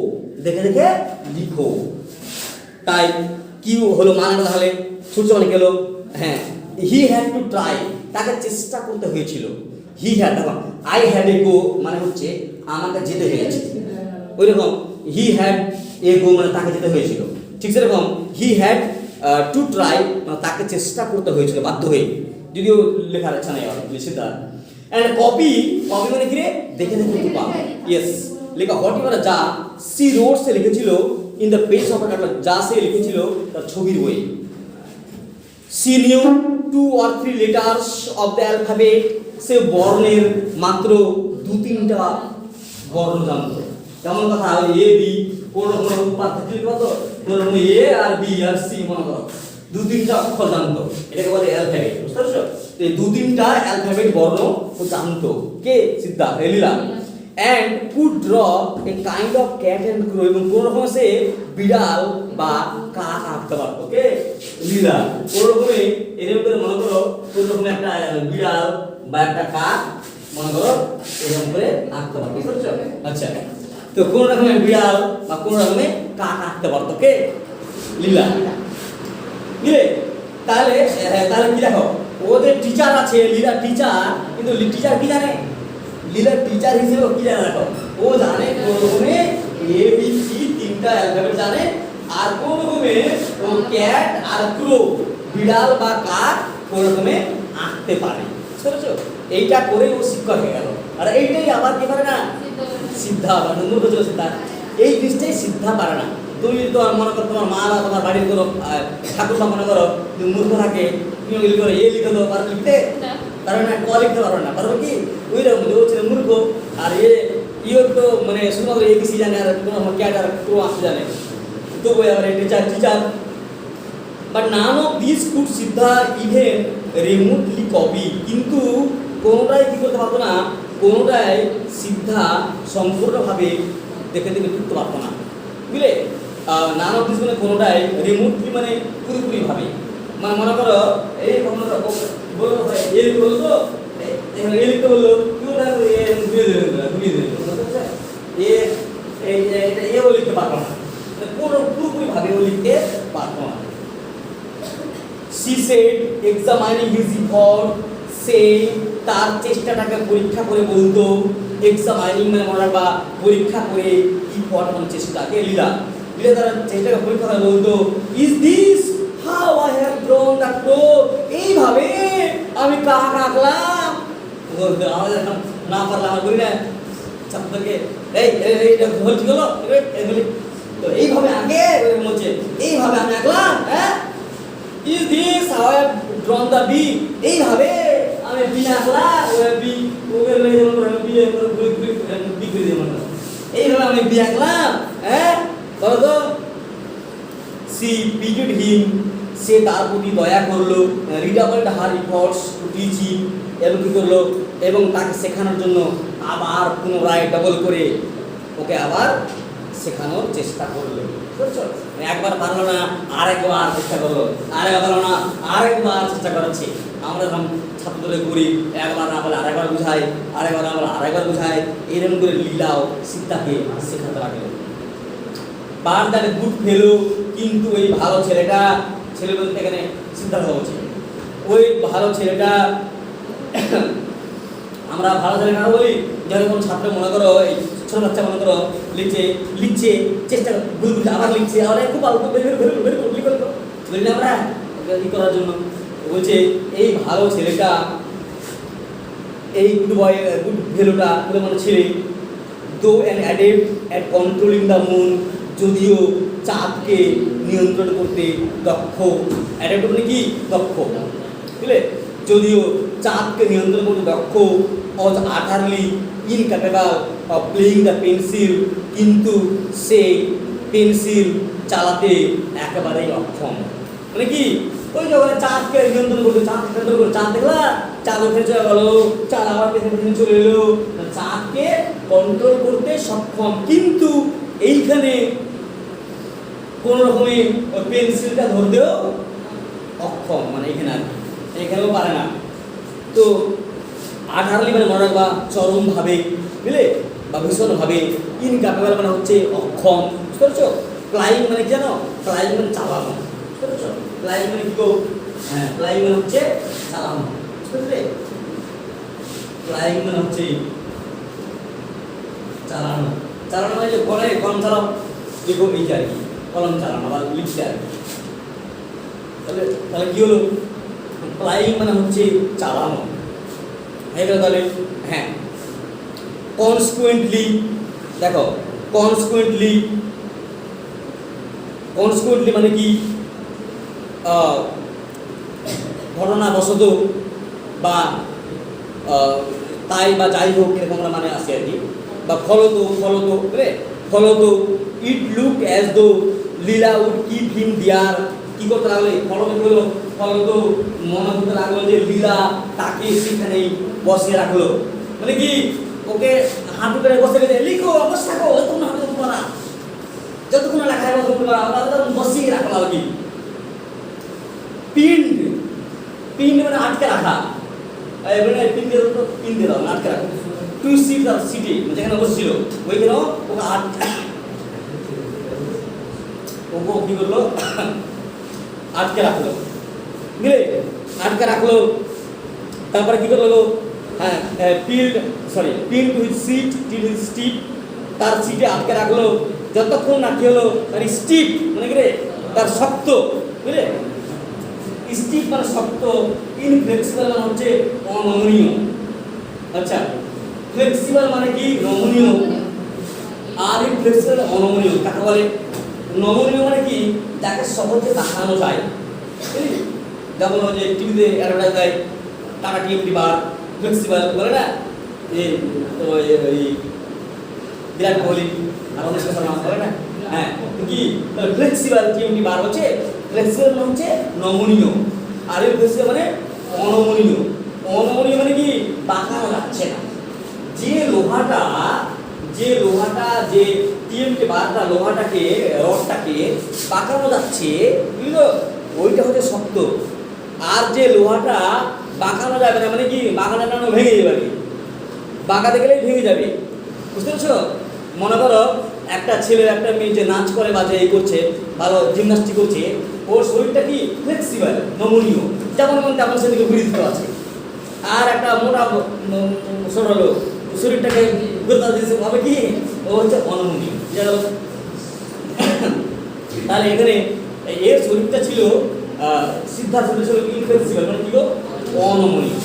দেখে দেখে লিখো। তাই কি হলো মানাটা? তাহলে সূর্য মানে গেল। হ্যাঁ, হি হ্যাড টু ট্রাই, তাকে চেষ্টা করতে হয়েছিল। হি হ্যাড, দেখো আই হ্যাড এ গো মানে হচ্ছে আমাকে যেতে হয়েছে, ওই রকম হি হ্যাড এ গো মানে তাকে যেতে হয়েছিল। ঠিক সেরকম হি হ্যাড টু ট্রাই মানে তাকে চেষ্টা করতে হয়েছিল বাধ্য হয়ে, যদিও লেখার ইচ্ছা নেই সিদ্ধা। অ্যান্ড কপি মানে কি রে? দেখে দেখে টুকা। ইয়েস, লেখা হোয়াট এভার যা সি রোড, সে লিখেছিল in the page of catalogue, যা সে লিখেছিল তার ছবির বই। She knew 2 or 3 letters of the alphabet, সে বর্ণের মাত্র 2-3টা বর্ণ জানতো। যেমন কথা এ বি, কোনো পার্থক্য কত? এ আর বি আর সি, মনে করো দু তিনটা অক্ষর জানতো, এটাকে বলে অ্যালফাবেট, বুঝতে পারছো? তো এই দু তিনটা অ্যালফাবেট বর্ণ ও জানতো, কে? Siddha, Leela. And could draw a kind of cat and crow, এবং কোন রকম সে বিড়াল বা কাক আঁকতে পারতো, কে? লীলা। কোন রকমে এরকম করে মনে করো কোন রকম একটা বিড়াল বা একটা কাক মনে করো এরকম করে আঁকতে পারতো, বুঝতে পারছো? আচ্ছা, তো কোন রকমের বিড়াল বা কোন রকমের কাক আঁকতে পারতো, কে? লীলা। বুঝলে? তাহলে তাহলে কি দেখো, ওদের টিচার আছে, লীলার টিচার, কিন্তু টিচার কি জানে? লীলার টিচার হিসেবে কি জানে দেখো, ও জানে কোন রকমে এ বি সি তিনটা অ্যালফাবেট জানে, আর কোন রকমে ও ক্যাট আর ক্রো বিড়াল বা কাক কোন রকমে আঁকতে পারে, বুঝছো? এইটা করে ও শিক্ষক হয়ে গেল। আর এইটাই আবার কি পারে না? সিদ্ধা, মূর্খ ছিল সিদ্ধা, এই জিনিসটাই সিদ্ধা পারে না। তুমি তো মনে করো তোমার মা বা তোমার বাড়ির কোনো ঠাকুর মনে করো তুমি মূর্খ থাকে, তুমি ওগুলি করে এ লিখে দেবো, পারো লিখতে? পারবে না, ক লিখতে পারবে না, পারবে কি? ওই রকম ও ছিল মূর্খ, আর ইও তো মানে শুধুমাত্র এবিসি জানে, আর কোনো ক্যাট আর ক্রো আসতে জানে, তবু আবার teacher. But none of this could Siddha even remotely copy, কিন্তু কোনোটাই কি করতে পারতো না, কোনোটাই সিদ্ধা সম্পূর্ণভাবে দেখে করতে পারতো না, বুঝলে? নান অফ দিস মানে কোনোটাই, রিমোটলি মানে পুরোপুরিভাবে, মানে মনে করো এই বললো এ বললো তো এখানে এ লিখতে বললো, ঘুরিয়ে এও লিখতে পারবো না, পুরোপুরিভাবে ও লিখতে পারবো না। She said, examining his effort, সে তার চেষ্টাটাকে পরীক্ষা করে বলতো, এক্সামাইনিং মানে মনে রাখবা পরীক্ষা করে, ইফর্ট মানে চেষ্টাকে, লীলা তার চেষ্টাকে পরীক্ষা করে বলতো, is this how I have drawn the crow, এইভাবে আমি কাক আঁকলাম। আমাদের না পারলে আমার বলি না ছাত্রদেরকে, এইটা ভুল কি হলো, তো এইভাবে আঁকে বলছে, এইভাবে আমি আঁকলাম, হ্যাঁ? Is this how I have drawn the bee? এইভাবে আমি বি আঁকলাম, বি ওকে লয়ে যেমন বি বি করে যেমন এইভাবে আমি বি আঁকলাম, হ্যাঁ? বলো তো। সি পিটিড হিম, সে তার প্রতি দয়া করলো, রিডাবলড হার এফর্টস টু টিচ হিম, এবং কি করলো, এবং তাকে শেখানোর জন্য আবার পুনরায় ডবল করে ওকে আবার শেখানোর চেষ্টা করলো, বুঝছো? একবার পারলো না, আরেকবার চেষ্টা করলো, আরেকবার পারলো না, আরেকবার চেষ্টা করাচ্ছে। আমরা যখন ছাত্রদের করি, একবার না বলে আরেকবার বুঝাই, আরেকবার না বলে আরেকবার বুঝাই, এরকম করে লীলাও সিদ্ধাকে শেখাতে লাগলো। বার দ্যাট গুড ফেলো, কিন্তু ওই ভালো ছেলেটা, ছেলে বলতে এখানে সিদ্ধার্থ হচ্ছে, ওই ভালো ছেলেটা, আমরা ভালো ছেলে না বলি, যখন ছাত্র মনে করো এই ছোট বাচ্চা মনে করো লিখছে চেষ্টা ভুল ভুল আবার লিখছে, আবার খুব অল্প বলি আমরা ই করার জন্য বলছে, এই ভালো ছেলেটা, এই গুড বয় গুড ভ্যালুটা বলে মনে ছেলে, দো an adept at controlling the moon, যদিও চাঁদকে নিয়ন্ত্রণ করতে দক্ষ, অ্যাডেপ্ট মানে কি দক্ষ, বুঝলে? যদিও চাঁদকে নিয়ন্ত্রণ করতে দক্ষ, অজ আটারলি incapable of playing the pencil, কিন্তু সে পেন্সিল চালাতে একেবারেই অক্ষম। মানে কি, ওই যখন চাঁদকে নিয়ন্ত্রণ করতে, চাঁদ দেখলা, চাঁদ উঠে চলে গেল, চাঁদ আবার পেছনে চলে এলো, চাঁদকে কন্ট্রোল করতে সক্ষম, কিন্তু এইখানে কোন রকমে পেন্সিলটা ধরতেও অক্ষম, মানে এখানে আর এখানেও পারে না। তো আঠারলি মানে মনে রাখবা চরমভাবে, বুঝলে, বা ভীষণভাবে, ইনক্যাপেবল মানে হচ্ছে অক্ষম, বুঝতে পারছো? ফ্লাইং মানে কি জানো? ফ্লাইং মানে চালানো, বুঝতে পারছো? ফ্লাইং মানে কি গো? হ্যাঁ, ফ্লাইং মানে হচ্ছে চালানো, বুঝতে পারলে? ফ্লাইং মানে হচ্ছে চালানো, চালানো মানে যে ঘরে কলম চালাও, দেখো এই আর কি কলম চালানো বা লিখতে আর কি। তাহলে তাহলে কি হলো? ফ্লাইং মানে হচ্ছে চালানো হয়ে গেল। তাহলে হ্যাঁ, কনসিকুয়েন্টলি দেখো, কনসিকুয়েন্টলি মানে কি, ঘটনাবশত বা তাই বা যাই হোক এরকম মানে আসে আর কি, বা ফলত বুঝলে, ফলত ইট look as though Leela would keep him দেয়ার, কি করতে লাগলো, ফলকে হলো ফলক তো মনে করতে লাগলো যে লীলা তাকে সেখানেই বসিয়ে রাখলো, মানে কি ওকে হাঁটু করে বসে গেছে, লিখো বসে থাকো, তোমরা হাঁটু করতে পারা, যতক্ষণ লেখা হয় করতে পারা, আমরা বসিয়ে রাখলো আর কি। পিন্ড, পিন্ড মানে আটকে রাখা, মানে পিন্ডের তো পিন দিয়ে দাও, আটকে রাখো। টু সিট আর সিটি যেখানে বসছিল ওইখানেও ওকে ওকে কি করলো, আটকে রাখলো, বুঝলে, আটকে রাখলো। তারপরে কি করলো, হ্যাঁ peeled, sorry pin with seat till with steep, তার সিটে আটকে রাখলো যতক্ষণ না কি হলো তার স্টিপ মানে কি রে, তার শক্ত, বুঝলে, স্টিপ মানে শক্ত, ইনফ্লেক্সিবল মানে হচ্ছে অনমনীয়। আচ্ছা, ফ্লেক্সিবল মানে কি নমনীয়, আর ইনফ্লেক্সিবল অনমনীয়। কাকে বলে নমনীয় মানে কি, যাকে সহজে দেখানো যায়, যেমন ওই যে টিভিতে অ্যাডভার্টাইজ দেয় টাটা টিএমটি বার, ফ্লেক্সিবল বলে না, ওই বিরাট কোহলি আর অনুষ্কা শর্মা বলে না, হ্যাঁ কি ফ্লেক্সিবল টিএমটি বার হচ্ছে, ফ্লেক্সিবল মানে হচ্ছে নমনীয়, আর ইনফ্লেক্সিবল মানে অনমনীয়। অনমনীয় মানে কি বাঁকানো যাচ্ছে না, যে লোহাটা যে টিএমটি বারটা লোহাটাকে রডটাকে বাঁকানো যাচ্ছে, বুঝলো, ওইটা হচ্ছে শক্ত। আর যে লোহাটা বাঁকানো যাবে না, মানে কি বাঁকানো টানো ভেঙে যাবে, বাঁকাতে গেলেই ভেঙে যাবে, বুঝতে পারছো। মনে করো একটা ছেলে একটা মেয়ে যে নাচ করে বা যে এই করছে, ভালো জিমনাস্টিক করছে, ওর শরীরটা কি ফ্লেক্সিবল নমনীয়, যেমন মন তেমন সেদিকে ঘুরে দিতে আছে। আর একটা মোটা সরল শরীরটাকে গোতা দিয়েছে ভাবে কি, ও হচ্ছে অনমনীয়। তাহলে এখানে এর শরীরটা ছিল সিদ্ধার্থ ছিল ইনফ্লেক্সিবল মানে কি গো, অনমনীয়।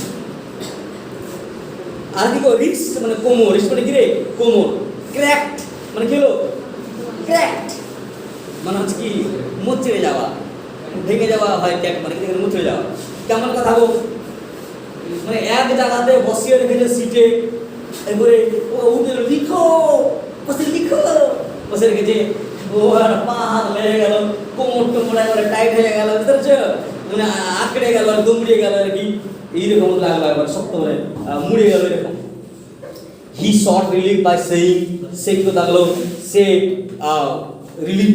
আর কি গো রিক্স মানে কোমর, রিক্স মানে কি রে কোমর। ক্র্যাকড মানে কি হলো, ক্র্যাকড মানে হচ্ছে কি মুচড়ে যাওয়া, ভেঙে যাওয়া হয়, ক্র্যাক মানে কি মুচড়ে যাওয়া। কেমন কথা গো, মানে এক জায়গাতে বসিয়ে রেখেছে সিটে, এরপরে ও উঠে লিখো, বসে লিখো, বসে রেখেছে, ও আর পা হাত লেগে গেল, কোমর টোমর একবারে টাইট হয়ে গেল, বুঝতে পারছো, মানে আঁকড়ে গেল, দুমড়ে গেল আর কি, এইরকম লাগলো, একবার শক্ত মানে মুড়ে গেল এরকম। হি শর্ট রিলিফ বাই সেইং, সে কি লাগলো, সে রিলিফ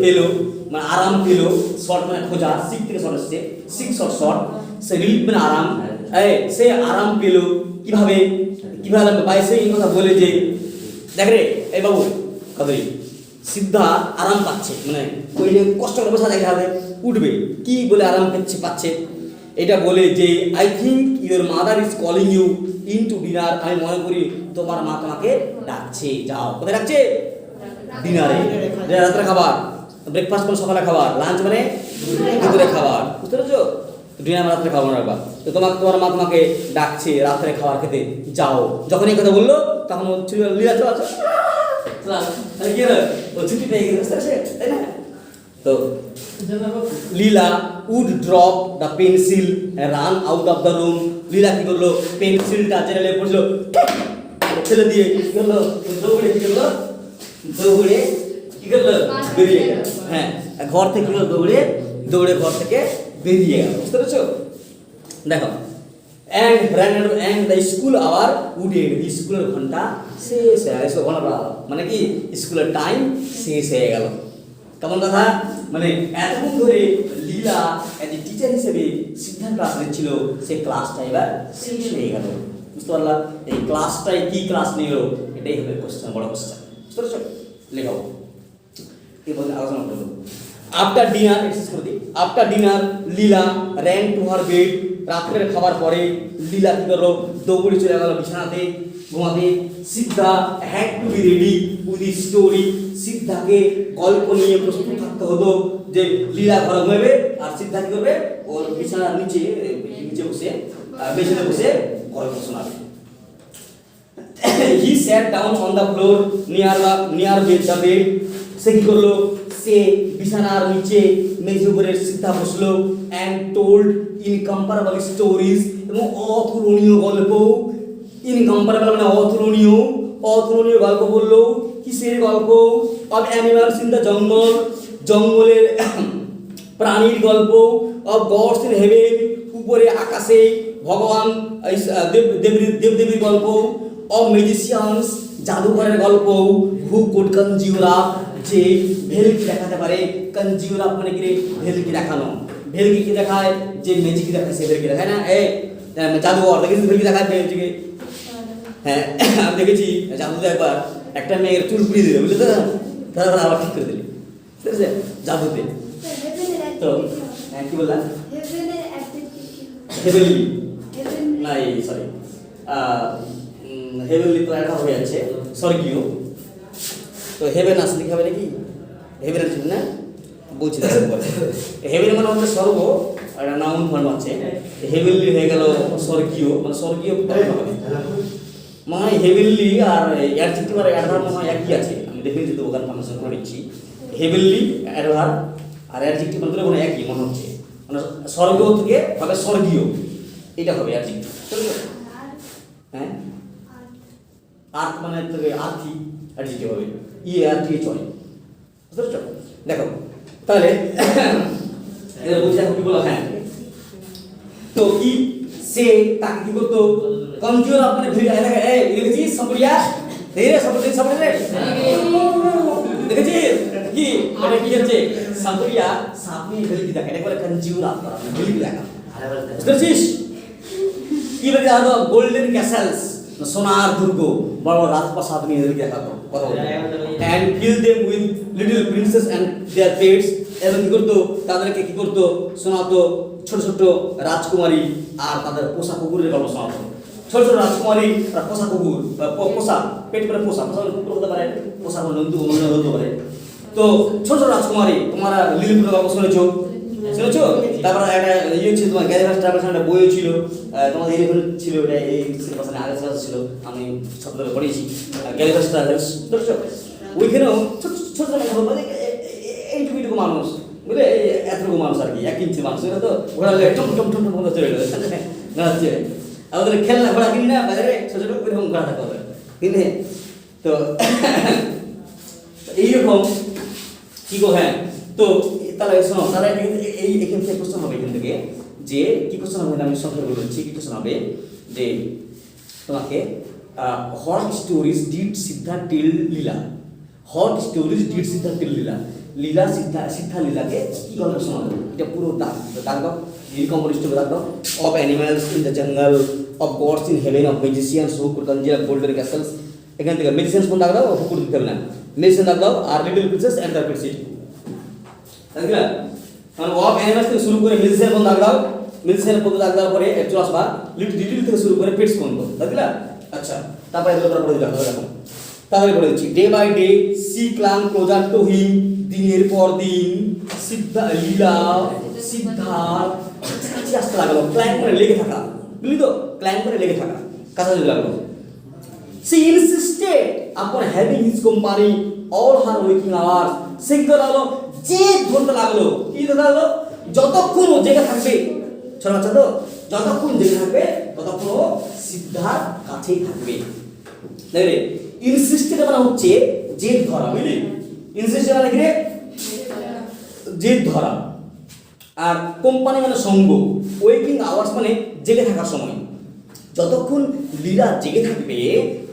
পেলো মানে আরাম পেলো, শর্ট মানে খোঁজা, সিক থেকে শর্ট আসছে, সিক শর্ট শর্ট, সে রিলিফ মানে আরাম, সে আরাম পেলো কিভাবে, কিভাবে বাই সেইং কথা বলে যে দেখ রে এই বাবু কদরি সিদ্ধা আরাম পাচ্ছে, মানে ওই যে কষ্ট করে বসা দেখা যাবে উঠবে, কি বলে আরাম পাচ্ছে এটা বলে যে I think your mother is calling you in to dinner, আমি মনে করি তোমার মা তোমাকে ডাকছে, যাও। কোথায় ডাকছে, ডিনারে, রাত্রে খাবার, ব্রেকফাস্ট মানে সকালে খাবার, লাঞ্চ মানে দুপুরে খাবার, বুঝতে পেরেছো, ডিনার মানে রাত্রে খাবার রাখবা, তো তোমার মা তোমাকে ডাকছে রাত্রে খাবার খেতে, যাও। যখন এই কথা বললো তখন লীলা চলে আসে, কি হলো ও ছুটি পেয়ে গেছে, বুঝতে পারছে, তাই না। তো Leela would drop the pencil run out of the room, Leela কি করলো, পেন্সিলটা জেনে পড়লো, ছেলে দিয়ে কি করলো, দৌড়ে কি করলো, দৌড়ে কি করলো বেরিয়ে গেল, হ্যাঁ ঘর থেকে দৌড়ে ঘর থেকে বেরিয়ে গেল, বুঝতে পেরেছো। দেখো and the school hour would end, স্কুলের ঘন্টা শেষ হয়ে গেল, ঘন্টা মানে কি স্কুলের টাইম শেষ হয়ে গেল। কেমন কথা, মানে এতক্ষণ ধরে লীলা এজ এ টিচার হিসেবে সিদ্ধান্ত ক্লাস নিচ্ছিল, সেই ক্লাসটা এবার শেষ হয়ে গেল, বুঝতে পারলাম। এই ক্লাসটাই কি ক্লাস নিল, এটাই হবে কোশ্চেন, বড় কোশ্চেন, বুঝতে পারছো। লেখাও এবার আলোচনা করবো। আফটার ডিনার, এক্সারসাইজ করে দিই। After dinner Leela ran to her bed, রাত্রের খাবার পরে লীলা কি করলো, দৌড়ে চলে গেল বিছানাতে ঘুমাতে। Siddha had to be ready with story, সিদ্ধাকে গল্প নিয়ে প্রস্তুত থাকতে হতো, যে লীলা ঘরে ঘুমাবে আর সিদ্ধা কি করবে, ওর বিছানার নিচে বসে বেসিনে বসে গল্প শোনাবে। He sat down on the floor near the bed, সে কি করলো, সে বিছানার নিচে মেঝে উপরে সিদ্ধা বসলো, অ্যান্ড টোল্ড ইনকম্পারেবল স্টোরিজ, এবং অতুলনীয় গল্প, ইনকম্পারেবল মানে অতুলনীয় গল্প বললো। কিসের গল্প, অফ অ্যানিমালস ইন দ্য জঙ্গল, জঙ্গলের প্রাণীর গল্প, অফ গডস ইন হেভেন, উপরে আকাশে ভগবান দেবদেবীর গল্প, অফ ম্যাজিশিয়ানস, জাদুঘরের গল্প, হু কুড কনজিউর আপ, যে ভেলকি দেখাতে পারে। কনজিউর আপ মানে কি রে? ভেলকি দেখানো। ভেলকি কি দেখায়? যে ম্যাজিক দেখায় সে ভেলকি দেখায় না। এই জাদুঘর দেখেছি ভেলকি দেখায় ম্যাজিকে। হ্যাঁ আমি দেখেছি জাদুতে একবার একটা মেয়ের চুল পুড়িয়ে দিল, বুঝলে তো, তারপর আবার ঠিক করে দিল, ঠিক আছে, জাদুতে। তো হ্যাঁ কি বললাম? হেভেনলি নাই, সরি, হেভেনলি তো একটা হয়ে যাচ্ছে স্বর্গীয়। তো হেভেন আসলে কি হবে নাকি? হেভেনের জন্য না বলছি, হেভেন মানে হচ্ছে স্বর্গ, একটা নাউন ফর্ম আছে। হেভেনলি হয়ে গেল স্বর্গীয়, মানে স্বর্গীয় মানে হেভেনলি আর অ্যাডজেক্টিভ আর অ্যাডভার্ব মনে হয় একই আছে। আমি দেখে দিতে ওখানে কনভার্সেশন করে নিচ্ছি। হেভেনলি অ্যাডভার্ব আর অ্যাডজেক্টিভ মানে মনে হয় একই মনে হচ্ছে, মানে স্বর্গ থেকে হবে স্বর্গীয়, এটা হবে অ্যাডজেক্টিভ। হ্যাঁ আর্থ মানে থেকে আর্থিক অ্যাডজেক্টিভ হবে, আর্থি চলে, বুঝতে পারছো? দেখো তাহলে এটা বলছি এখন কি বলো? হ্যাঁ তো কি সে তাকে কি করতো? কনজিউর আপ মানে ভিড় এলাকা। এই দেখেছিস সাপুরিয়া? দেখে সাপুরিয়া রে দেখেছিস কি এটা কি হচ্ছে? সাপুরিয়া সাপনি ভিড় দেখা, এটা বলে কনজিউর আপ করা, ভিড় দেখা, বুঝতে পারছিস? কি বলে জানো? গোল্ডেন ক্যাসেলস, সোনার দুর্গ, বড় বড় রাজপ্রাসাদ নিয়ে এদেরকে দেখাতো, কথা বলতো। And kill them with little princess and their pets, এবং কি করতো? তাদেরকে কি করতো? শোনাতো ছোট ছোট রাজকুমারী আর তাদের পোষা কুকুরের গল্প শোনাতো। ছোট ছোট রাজকুমারী আর পোষা কুকুর, পোষা পেট করে পোষা কুকুর হতে পারে, পোষা জন্তু হতে পারে। তো ছোট ছোট রাজকুমারী, তোমরা লিলিপুরের গল্প শুনেছো? তারপরে একটা ইয়ে ছিল তোমার গ্যালিভাস ট্রাভেলস, একটা বইও ছিল, তোমাদের ইলেভেন ছিল, ওটা এই সিলেবাসে আগের ক্লাস ছিল, আমি ছোট থেকে পড়েছি গ্যালিভাস ট্রাভেলস, বুঝছো? ওইখানেও ছোট ছোট মানে এইটুকু মানুষ, বুঝলে, এতটুকু মানুষ আর কি, 1 ইঞ্চি মানুষ, এটা তো ঘোরালে টম টম টম টম চলে গেল হচ্ছে। আমাদের খেলনা ঘোড়া কিনি না বাজারে, ছোট ছোট এরকম ঘোড়া থাকতে হবে কিনে। তো এইরকম কি গো? হ্যাঁ তো তাহলে শোনো, তাহলে এই এখান থেকে কোশ্চেন হবে, এখান থেকে যে কি কোশ্চেন হবে আমি সংক্ষেপে বলছি। কি কোশ্চেন হবে যে তোমাকে what stories did Siddhartha tell Leela, what stories did Siddhartha tell Leela, Leela Siddha লীলাকে কি গল্প শোনাবে, এটা পুরো দাগ দাও, এরকম স্টোরি দাগ দাও। Of animals in the jungle, of gods in heaven, of magicians who could conjure golden castles, এখান থেকে ম্যাজিশিয়ানস কোন দাগ দাও, হুকুর দিতে হবে না, ম্যাজিশিয়ান দাগ দাও, আর little princess and the pets, তাই না? মানে অফ অ্যানিমালস থেকে শুরু করে মিউজিশিয়ান কোন দাগ দাও, মিউজিশিয়ান কোন দাগ দেওয়ার পরে একটু আসবা লিটল থেকে শুরু করে পেটস কোন, তাই না? আচ্ছা তারপরে এগুলো পড়ে দিলাম, দেখো তাহলে বলে দিচ্ছি। Day by day she clung closer to him, দিনের পর দিন লীলা সিদ্ধার্থ কাছে আসতে লাগলো। ক্লাইম করে লেগে থাকা, বুঝলি তো? ক্লাইম করে লেগে থাকা, কাছাকাছি লাগলো। She insisted upon having his company all her working hours, সে কি লাগলো? যে ধরতে লাগলো, কি ধরতে লাগলো? যতক্ষণ ও জেগে থাকবে, ছোট বাচ্চা তো, যতক্ষণ জেগে থাকবে ততক্ষণ ও সিদ্ধার্থ কাছেই থাকবে। দেখবে ইনসিস্টেড মানে হচ্ছে জেদ ধরা, বুঝলি? ইনসিস্টেড মানে কি? জেদ ধরা। আর কোম্পানি মানে সঙ্গ, ওয়েকিং আওয়ার্স মানে জেগে থাকার সময়। যতক্ষণ লীলা জেগে থাকবে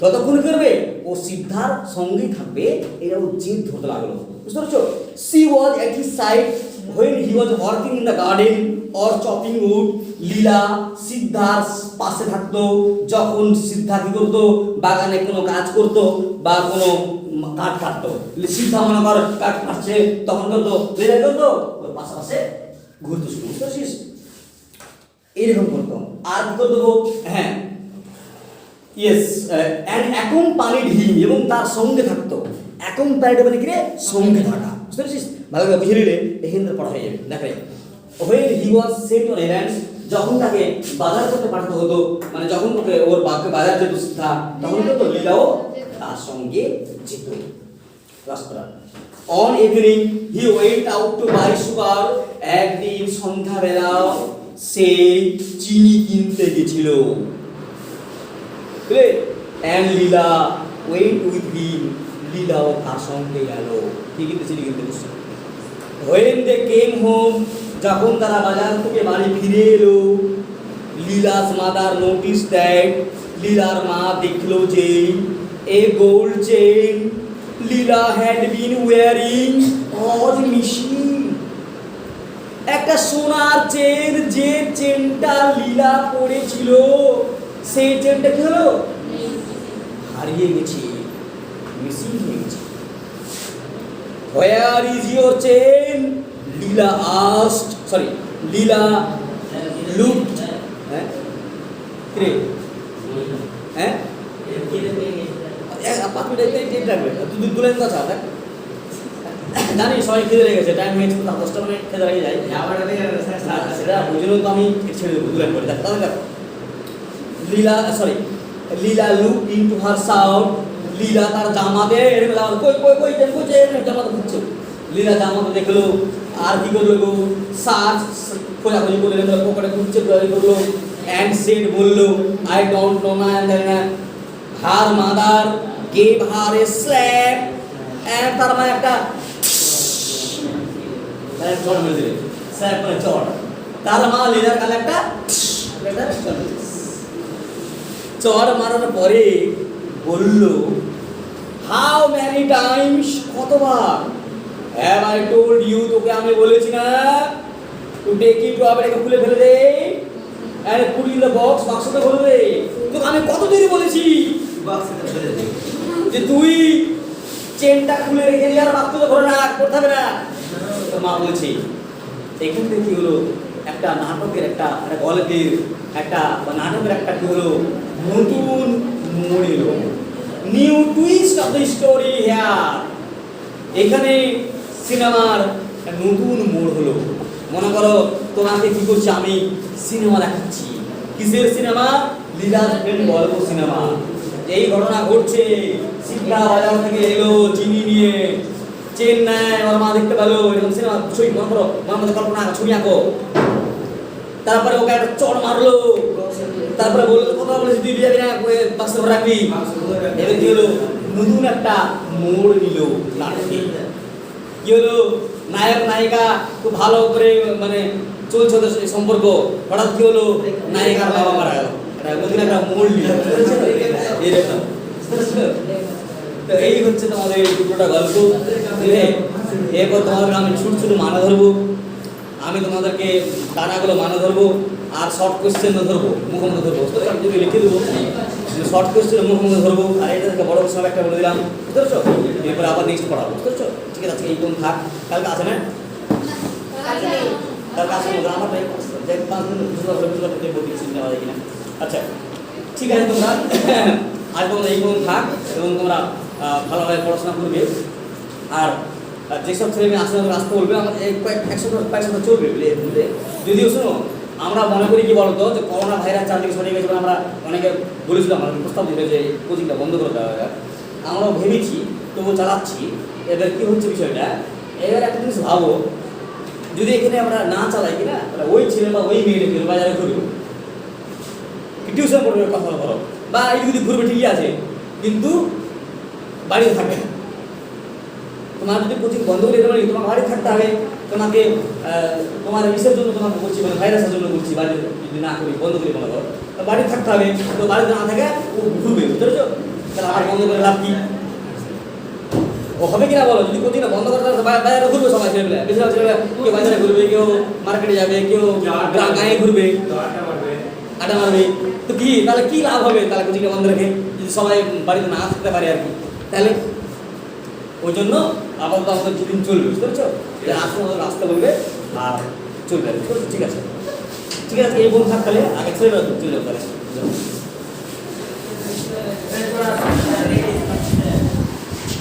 ততক্ষণ করবে ও সিদ্ধার সঙ্গেই থাকবে, এটা ও জেদ ধরতে লাগলো, বুঝতে পারছো? C was at his side when he was working in the garden or chopping wood, লীলা সিদ্ধার পাশে থাকতো যখন সিদ্ধা কি করতো? বাগানে কোনো কাজ করতো বা কোনো কাঠ কাটতো। সিদ্ধা মনে কর কাঠ কাটছে, তখন করতো লীলা করতো ওর পাশাপাশি ঘুরতে শুরু, বুঝতে পারছিস? এইরকম করতো। আর কি করতো? হ্যাঁ ইয়েস, অ্যান্ড অ্যাকম্পানিড হিম, এবং তার সঙ্গে থাকতো। অ্যাকম্পানিড মানে কি রে? সঙ্গে থাকা, বুঝতে পারছিস? ভালো করে বুঝে নিলে এখান থেকে পড়া হয়ে যাবে। দেখে when he was sent on errands, যখন তাকে বাজার করতে পাঠাতে হতো, মানে যখন ওকে ওর বাপকে বাজার যেত সিদ্ধা, তখন তো লীলাও তার সঙ্গে যেত। One evening he went out to buy sugar, একদিন সন্ধ্যাবেলা সে চিনি কিনতে গেছিল, and Leela went with him, লীলাও তার সঙ্গে গেল। কি কিনতে? চিনি কিনতে বসছে। When they came home, যখন তারা বাজার থেকে বাড়ি ফিরে এলো, লীলা's mother noticed that, লীলার মা দেখলো যে a gold chain Leela had been wearing was missing. একটা সোনার চেন, যে চেনটা লীলা পরেছিল সেই চেনটা কি হলো? হারিয়ে গেছে, মিসিং হয়ে গেছে। Where is your chain? Leela asked. Sorry, Leela looked. কিরে? হ্যাঁ? পাঁচ মিনিট টাইম লাগবে। তুই দুটো লাইন কথা দেখ। জানি সবাই খেতে লেগে গেছে, টাইম হয়েছে, 10টা মিনিট খেতে লেগে যায়। সেটা ওই জন্য তো আমি ছেড়ে দেবো, দু লাইন করে দেখ। তাহলে দেখো, Leela looked into her shirt. লীলা তার জামাতে এরকম জামা কই জামাতে খুঁজছে। লীলা জামাতে দেখলো, আর কি করলো গো, সার্চ খোঁজাখুঁজি করে পকেটে খুঁজছে, করলো অ্যান্ড সেড বললো, আই ডোন্ট নো, না জানি না। হার মাদার গেভ হার এ স্ল্যাপ, তার মানে একটা চড় মেরে দিলে, স্ল্যাপ মানে চড়। তার মা লীলার কালে একটা চড় মারার পরে বলল, হাউ মেনি টাইমস, কতবার, হ্যাভ আই টোল্ড ইউ, তোকে আমি বলেছি না, টু টেক ইট, আবার একে খুলে ফেলে দে, and put in the box, বাক্সতে ভরে দে। তোকে আমি কত দেরি বলেছি যে তুই চেনটা খুলে রেখে দিয়ে আর বাক্সতে ভরে না, করতে হবে না। তোর মা বলেছি। এখান থেকে কি হলো, একটা নাটকের একটা গল্পের একটা নাটকের একটা কি হলো, নতুন মোড় এলো, new twist of the story here. এখানে সিনেমার নতুন মোড় হলো। মনে করো তোমাকে কি করছি, আমি সিনেমা দেখাচ্ছি। কিসের সিনেমা? লীলার ফ্রেন্ড গল্প সিনেমা। এই ঘটনা ঘটছে, শিক্ষা বাজার থেকে এলো চিনি নিয়ে, চেন্নাই আমার মা দেখতে পেলো এরকম সিনেমা। ছবি মনে করো, মনের মধ্যে কল্পনা ছবি আঁকো। তারপরে ওকে একটা চড় মারলো, তারপরে বললো কথা বলেছি তুই যাবি না, বাক্স রাখবি। এবার কি হলো, নতুন একটা মোড় নিল নাটকে। কি হলো, নায়ক নায়িকা খুব ভালো করে মানে চলছে ওদের সম্পর্ক, হঠাৎ কি হলো, নায়িকার বাবা মারা গেল, নতুন একটা মোড় নিল। তো এই হচ্ছে তোমাদের দুটোটা গল্প। এরপর তোমাদের আমি ছোট ছোট মানে ধরবো, আমি তোমাদেরকে দানাগুলো মানে ধরবো, আর শর্ট কোয়েশ্চেন ধরবো, মুখোমুখি ধরবো। আমি যদি লিখে দেবো শর্ট কোয়েশ্চেন মুখোমুখি ধরবো, আর এটা থেকে বড় সব একটা বলে দিলাম, বুঝতে পারছো? এরপরে আবার নেক্সট পড়াবো, বুঝতে পারছো? ঠিক আছে, এই কোন থাক, কালকে আছে না? কালকে আসে না, আমার যে 5 দিন বুঝতে কিনা। আচ্ছা ঠিক আছে, তোমরা আজ তোমরা এই কোন থাক এবং তোমরা ভালোভাবে পড়াশোনা করবে। আর যেসব ছেলে মেয়ে আসলে আসতে বলবে, আমার কয়েকশো চলবে, বুঝলে? যদিও শোনো, আমরা মনে করি কি বলতো, যে করোনা ভাইরাস চারদিকে ছড়িয়ে গেছে, আমরা অনেকে বলেছিলাম, আমাদের প্রস্তাব দিলে যে কোচিংটা বন্ধ করে দেওয়া হয়। আমরাও ভেবেছি, তবুও চালাচ্ছি। এবার কী হচ্ছে বিষয়টা, এবার একটা জিনিস ভাবো, যদি এখানে আমরা না চালাই কিনা, ওই ছেলে বা ওই মেয়েটাকে বাজারে ঘুরবে, টিউশন করবে, কথা বলো, বা এই যদি ঘুরবে ঠিকই আছে, কিন্তু বাড়িতে থাকবে না। তোমার যদি কোচিং বন্ধ করে দেবে, তোমার বাড়ি থাকতে হবে। তোমাকে তোমার ইসের জন্য তোমাকে বলছি, মানে ভাইরাসের জন্য বলছি, বাড়ি যদি না করি, বন্ধ করি মনে করো, বাড়ি থাকতে হবে। তো বাড়িতে না থাকে ও ঘুরবে, বুঝতে পেরেছো? তাহলে আমার বন্ধ করে লাভ কি? ও হবে কিনা বলো? যদি কোচিংটা বন্ধ করে বাজারে ঘুরবে সবাই ছেলেবেলা, বেশিরভাগ ছেলেবেলা কেউ বাজারে ঘুরবে, কেউ মার্কেটে যাবে, কেউ গায়ে ঘুরবে, আড্ডা মারবে। তো কি তাহলে কি লাভ হবে তাহলে কোচিংটা বন্ধ রেখে, যদি সবাই বাড়িতে না থাকতে পারে আর কি? তাহলে ওই জন্য আপাতত আমাদের দুদিন চলবে, বুঝতে পারছো? আসতে আমাদের আসতে বলবে আর চলবে, ঠিক আছে? ঠিক আছে, এই বোন থাক তাহলে আগে চলে যাবে, চলে যাবে তাহলে।